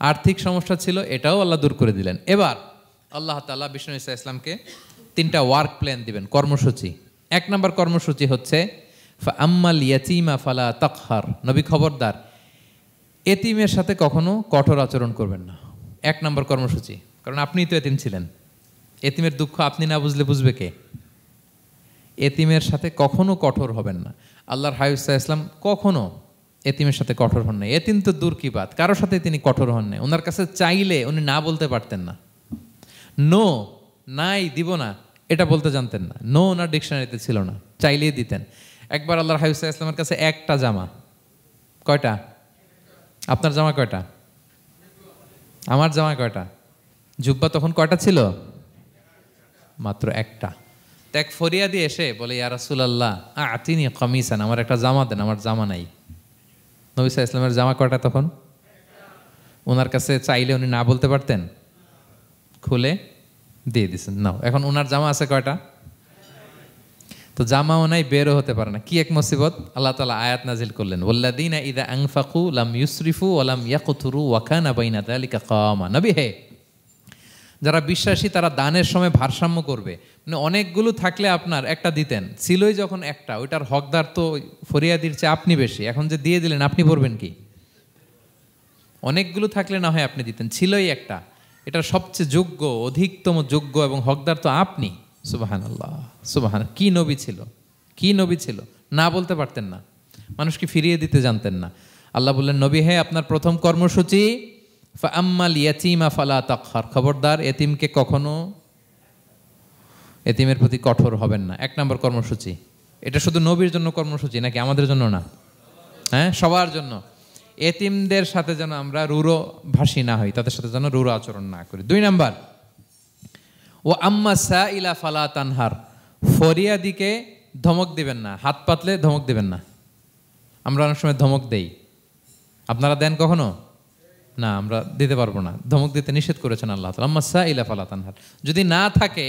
আর্থিক সমস্যা ছিল, এটাও আল্লাহ দূর করে দিলেন। এবার আল্লাহ তাআলা বিষ্ণু ঈসা ইসলামকে 3টা ওয়ার্ক প্ল্যান দিবেন, কর্মসূচি। 1 নম্বর কর্মসূচি হচ্ছে ফাআম্মাল ইয়াতীমা ফালা তাকহার, নবী খবরদার এতিমের সাথে কখনো কঠোর আচরণ করবেন না। 1 নম্বর কর্মসূচি, কারণ আপনিই তো এতিম ছিলেন। এতিমের দুঃখ আপনি না বুঝলে বুঝবে কে? এতিমের সাথে কখনো কঠোর হবেন না। আল্লাহর হাবিব সাল্লাল্লাহু আলাইহি ওয়াসাল্লাম কখনো এতিমের সাথে কঠোর হন না। এতিম তো দূর কি বাত, কারোর সাথে তিনি কঠোর হন না। ওনার কাছে চাইলে উনি না বলতে পারতেন না। নো, নাই, দিব না, এটা বলতে জানতেন না। নো ওনার ডিকশনারিতে ছিল না, চাইলেই দিতেন। একবার আল্লাহর হাবিব সাল্লাল্লাহু আলাইহি ওয়াসাল্লামের কাছে একটা জামা, কয়টা? আপনার জামা কয়টা? আমার জামা কয়টা? জুব্বা তখন কয়টা ছিল? মাত্র একটা। ত্যাগ ফরিয়া দিয়ে এসে বলে ইয়া রাসূলুল্লাহ আতিনি কামিসান, আমার একটা জামা দেন, আমার জামা নাই। নবী সাল্লাল্লাহু আলাইহি ওয়াসাল্লামের জামা কয়টা তখন? ওনার কাছে চাইলে উনি না বলতে পারতেন, খুলে দিয়ে দিয়েছেন, নাও। এখন ওনার জামা আছে কয়টা? তো জামাও নাই, বেরও হতে পারে না। কি এক মুসিবত! আল্লাহ তাআলা আয়াত নাজিল করলেন ওয়াল্লাযীনা ইযা আনফাকু লাম ইউসরিফু ওয়া লাম ইয়াকতুরু ওয়া কানা বাইনা যালিকা কাওয়ামা। নবী হে, যারা বিশ্বাসী তারা দানের সময় ভারসাম্য করবে, মানে অনেকগুলো থাকলে আপনার একটা দিতেন, ছিলই যখন একটা, ওইটার হকদার তো ফরিয়াদির চেয়ে আপনি বেশি, এখন যে দিয়ে দিলেন আপনি পড়বেন কি? অনেকগুলো থাকলে না হয় আপনি দিতেন, ছিলই একটা, এটার সবচেয়ে যোগ্য, অধিকতম যোগ্য এবং হকদার তো আপনি। সুবহানাল্লাহ, সুবহান। কি নবী ছিল, কি নবী ছিল, না বলতে পারতেন না, মানুষকে ফিরিয়ে দিতে জানতেন না। আল্লাহ বললেন, নবী হে, আপনার প্রথম কর্মসূচি ফাআম্মাল ইয়াতীমা ফালা তাকহার, খবরদার এতিমকে কখনো, এতিমের প্রতি কঠোর হবেন না। এক নম্বর কর্মসূচি। এটা শুধু নবীর জন্য কর্মসূচি নাকি আমাদের জন্য না? হ্যাঁ, সবার জন্য। এতিমদের সাথে যেন আমরা রূঢ় ভাষী না হই, তাদের সাথে যেন রূঢ় আচরণ না করি। 2 নাম্বার, ও আম্মা সাইলা ফালা তানহার, ফরিয়াদিকে ধমক দিবেন না, হাত পাতলে ধমক দিবেন না। আমরা অনেক সময় ধমক দেই, আপনারা দেন কখনো? না, আমরা দিতে পারবো না, ধমক দিতে নিষেধ করেছেন আল্লাহ তাআলা। আম্মা সাইলা ফালা তানহার, যদি না থাকে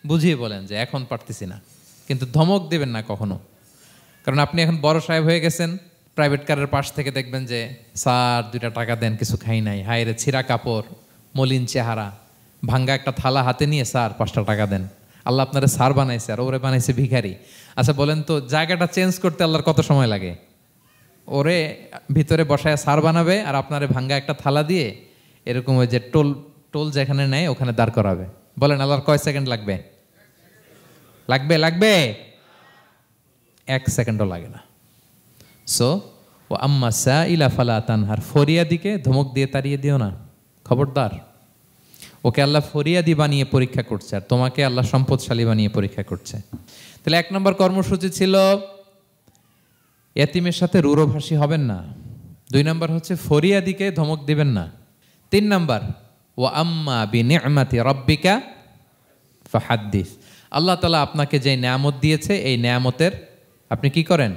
বুঝিয়ে বলেন যে এখন পারতেছি না, কিন্তু ধমক দেবেন না কখনো। কারণ আপনি এখন বড় সাহেব হয়ে গেছেন, প্রাইভেট কারের পাশ থেকে দেখবেন যে স্যার 2টা টাকা দেন, কিছু খাই নাই, হায়রে ছিঁড়া কাপড়, মলিন চেহারা, ভাঙ্গা একটা থালা হাতে নিয়ে স্যার 5টা টাকা দেন। আল্লাহ আপনারা স্যার বানাইছে আর ওরে বানাইছে ভিখারি। আচ্ছা বলেন তো, জায়গাটা চেঞ্জ করতে আল্লাহর কত সময় লাগে? ওরে ভিতরে বসায় স্যার বানাবে আর আপনারে ভাঙ্গা একটা থালা দিয়ে এরকম ওই যে টোল টোল যেখানে নেয় ওখানে দাঁড় করাবে। বলেন আল্লাহর কয় সেকেন্ড লাগবে? লাগবে? লাগবে? 1 সেকেন্ডও লাগে না। সো ও আম্মা সাইলা ফালা তানহার, ফরিয়াদিকে ধমক দিয়ে তাড়িয়ে দিও না, খবরদার। ওকে আল্লাহ ফরিয়াদি বানিয়ে পরীক্ষা করছে, আর তোমাকে আল্লাহ সম্পদশালী বানিয়ে পরীক্ষা করছে। তাহলে 1 নম্বর কর্মসূচি ছিল এতিমের সাথে রূঢ়ভাষী হবেন না। 2 নম্বর হচ্ছে ফরিয়াদিকে ধমক দিবেন না। 3 নম্বর, ও আম্মা বিনিআমাতি রাব্বিকা ফাহাদ্দিস, আল্লাহ তাআলা আপনাকে যে নেয়ামত দিয়েছে এই নেয়ামতের আপনি কি করেন?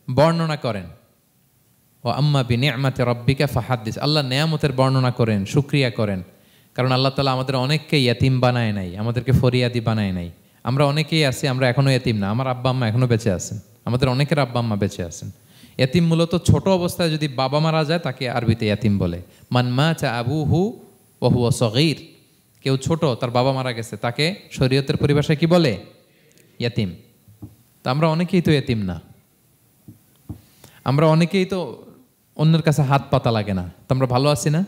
বর্ণনা করেন। ও আম্মা বিনিআমাতি রাব্বিকা ফাহাদ্দিস, আল্লাহ নেয়ামতের বর্ণনা করেন, শুকরিয়া করেন। কারণ আল্লাহ তাআলা আমাদের অনেককে ইয়েতিম বানায় নাই, আমাদেরকে ফরিয়াদি বানায় নাই। আমরা অনেকেই আছি, আমরা এখনো ইয়েতিম না, আমার আব্বা আম্মা এখনো বেঁচে আছেন, আমাদের অনেকের আব্বা আম্মা বেঁচে আছেন। ইয়েতিম মূলত ছোট অবস্থায় যদি বাবা মারা যায় তাকে আরবিতে ইয়েতিম বলে। মান মাতা আবুহু ওয়া হুয়া সগীর, কেউ ছোট, তার বাবা মারা গেছে, তাকে শরীয়তের পরিভাষায় কি বলে? ইয়েতিম। তা আমরা অনেকেই তো ইয়েতিম না, আমরা অনেকেই তো অন্যের কাছে হাত পাতা লাগে না, তো আমরা ভালো আছি না?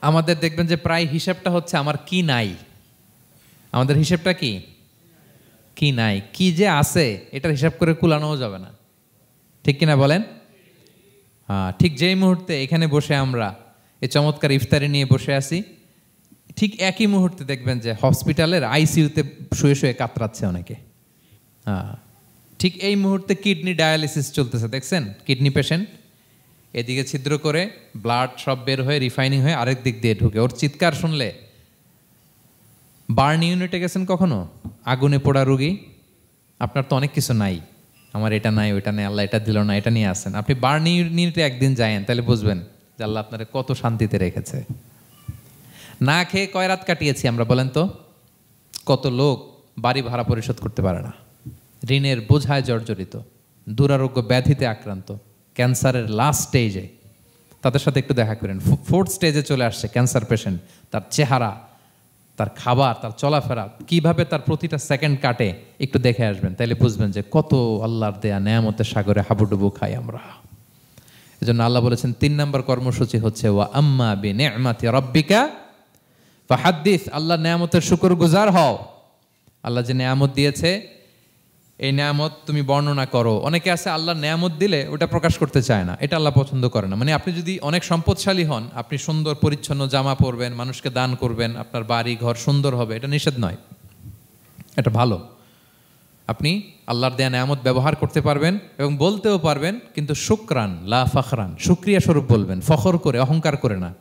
আমাদের দেখবেন যে প্রায় হিসাবটা হচ্ছে আমার কি নাই, আমাদের হিসাবটা কি? কি নাই, কি যে আছে এটার হিসাব করে কুলানোও যাবে না, ঠিক কিনা বলেন? হ্যাঁ, ঠিক যেই মুহূর্তে এখানে বসে আমরা এই চমৎকার ইফতারি নিয়ে বসে আছি, ঠিক একই মুহূর্তে দেখবেন যে হসপিটালের আইসিইউতে শুয়ে শুয়ে কাতরাচ্ছে অনেকে। হ্যাঁ, ঠিক এই মুহূর্তে কিডনি ডায়ালিসিস চলতেছে, দেখছেন? কিডনি পেশেন্ট এদিকে ছিদ্র করে ব্লাড সব বের হয়ে রিফাইনিং হয়ে আরেক দিক দিয়ে ঢুকে, ওর চিৎকার শুনলে। বার্ন ইউনিটে গেছেন কখনো? আগুনে পোড়া রুগী, আপনার তো অনেক কিছু নাই, আমার এটা নাই ওইটা নেই, আল্লাহ এটা দিল না, এটা নিয়ে আসেন। আপনি বার্ন ইউনিটে একদিন যায়েন, তাহলে বুঝবেন যে আল্লাহ আপনারা কত শান্তিতে রেখেছে। না খেয়ে কয় রাত কাটিয়েছি আমরা, বলেন তো? কত লোক বাড়ি ভাড়া পরিশোধ করতে পারে না, ঋণের বোঝায় জর্জরিত, দুরারোগ্য ব্যাধিতে আক্রান্ত, ক্যান্সারের লাস্ট স্টেজে। তাদের সাথে একটু দেখা করেন, 4th স্টেজে চলে আসছে ক্যান্সার পেশেন্ট। তার চেহারা, তার খাবার, তার চলাফেরা, কিভাবে তার প্রতিটা সেকেন্ড কাটে, একটু দেখে আসবেন, তাইলে বুঝবেন যে কত আল্লাহর দেয়া নেয়ামতের সাগরে হাবুডুবু খাই আমরা। এজন্য আল্লাহ বলেছেন 3 নম্বর কর্মসূচি হচ্ছে ওয়া আম্মা বিনিআমাতি রাব্বিকা ফাহাদ্দিস, আল্লাহ নেয়ামতের শুকরগুজার হও। আল্লাহ যে নেয়ামত দিয়েছে এই নেয়ামত তুমি বর্ণনা করো। অনেকে আছে আল্লাহ নেয়ামত দিলে ওটা প্রকাশ করতে চায় না, এটা আল্লাহ পছন্দ করে না। মানে আপনি যদি অনেক সম্পদশালী হন, আপনি সুন্দর পরিচ্ছন্ন জামা পরবেন, মানুষকে দান করবেন, আপনার বাড়ি ঘর সুন্দর হবে, এটা নিষেধ নয়, এটা ভালো। আপনি আল্লাহর দেয়া নেয়ামত ব্যবহার করতে পারবেন এবং বলতেও পারবেন, কিন্তু শুকরান লা ফখরান, শুকরিয়া স্বরূপ বলবেন, ফখর করে, অহংকার করে না।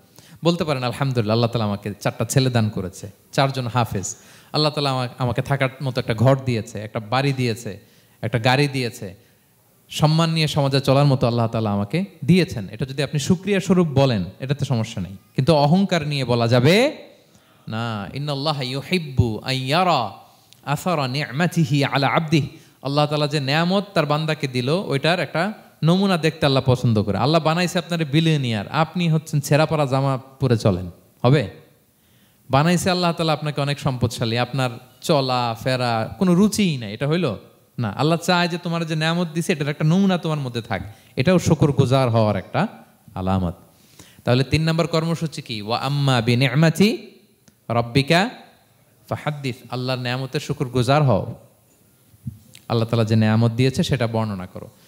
বলতে পারেন আলহামদুলিল্লাহ, আল্লাহ তাআলা আমাকে 4টা ছেলে দান করেছে, 4 জন হাফেজ, আল্লাহ তাআলা আমাকে থাকার মতো একটা ঘর দিয়েছে, একটা বাড়ি দিয়েছে, একটা গাড়ি দিয়েছে, সম্মান নিয়ে সমাজে চলার মতো আল্লাহ তাআলা আমাকে দিয়েছেন। এটা যদি আপনি শুকরিয়া স্বরূপ বলেন, এটাতে সমস্যা নেই, কিন্তু অহংকার নিয়ে বলা যাবে না। ইন্নাল্লাহা ইউহিব্বু আইয়ারা আসারা নি'মাতিহি আলা আবদিহি, আল্লাহ তাআলা যে নেয়ামত তার বান্দাকে দিল ওইটার একটা নমুনা দেখতে আল্লাহ পছন্দ করে। আল্লাহ বানাইছে আপনার বিলিয়নিয়ার, আপনি হচ্ছেন ছেঁড়াপড়া জামা পরে চলেন, হবে? বানাইছে আল্লাহ তাআলা আপনাকে অনেক সম্পদশালী, আপনার চলা ফেরা কোনো রুচিই নাই, এটা হইলো না। আল্লাহ চায় যে তোমার যে নেয়ামত দিছে এটার একটা নমুনা তোমার মধ্যে থাক, এটাও শুকরগুজার হওয়ার একটা আলামত। তাহলে 3 নম্বর কর্মসূচি কি? ওয়া আম্মা বিনিআমাতি রাব্বিকা ফাহাদ্দিস, আল্লাহর নেয়ামতের শুকরগুজার হও, আল্লাহ তাআলা যে নেয়ামত দিয়েছে সেটা বর্ণনা করো।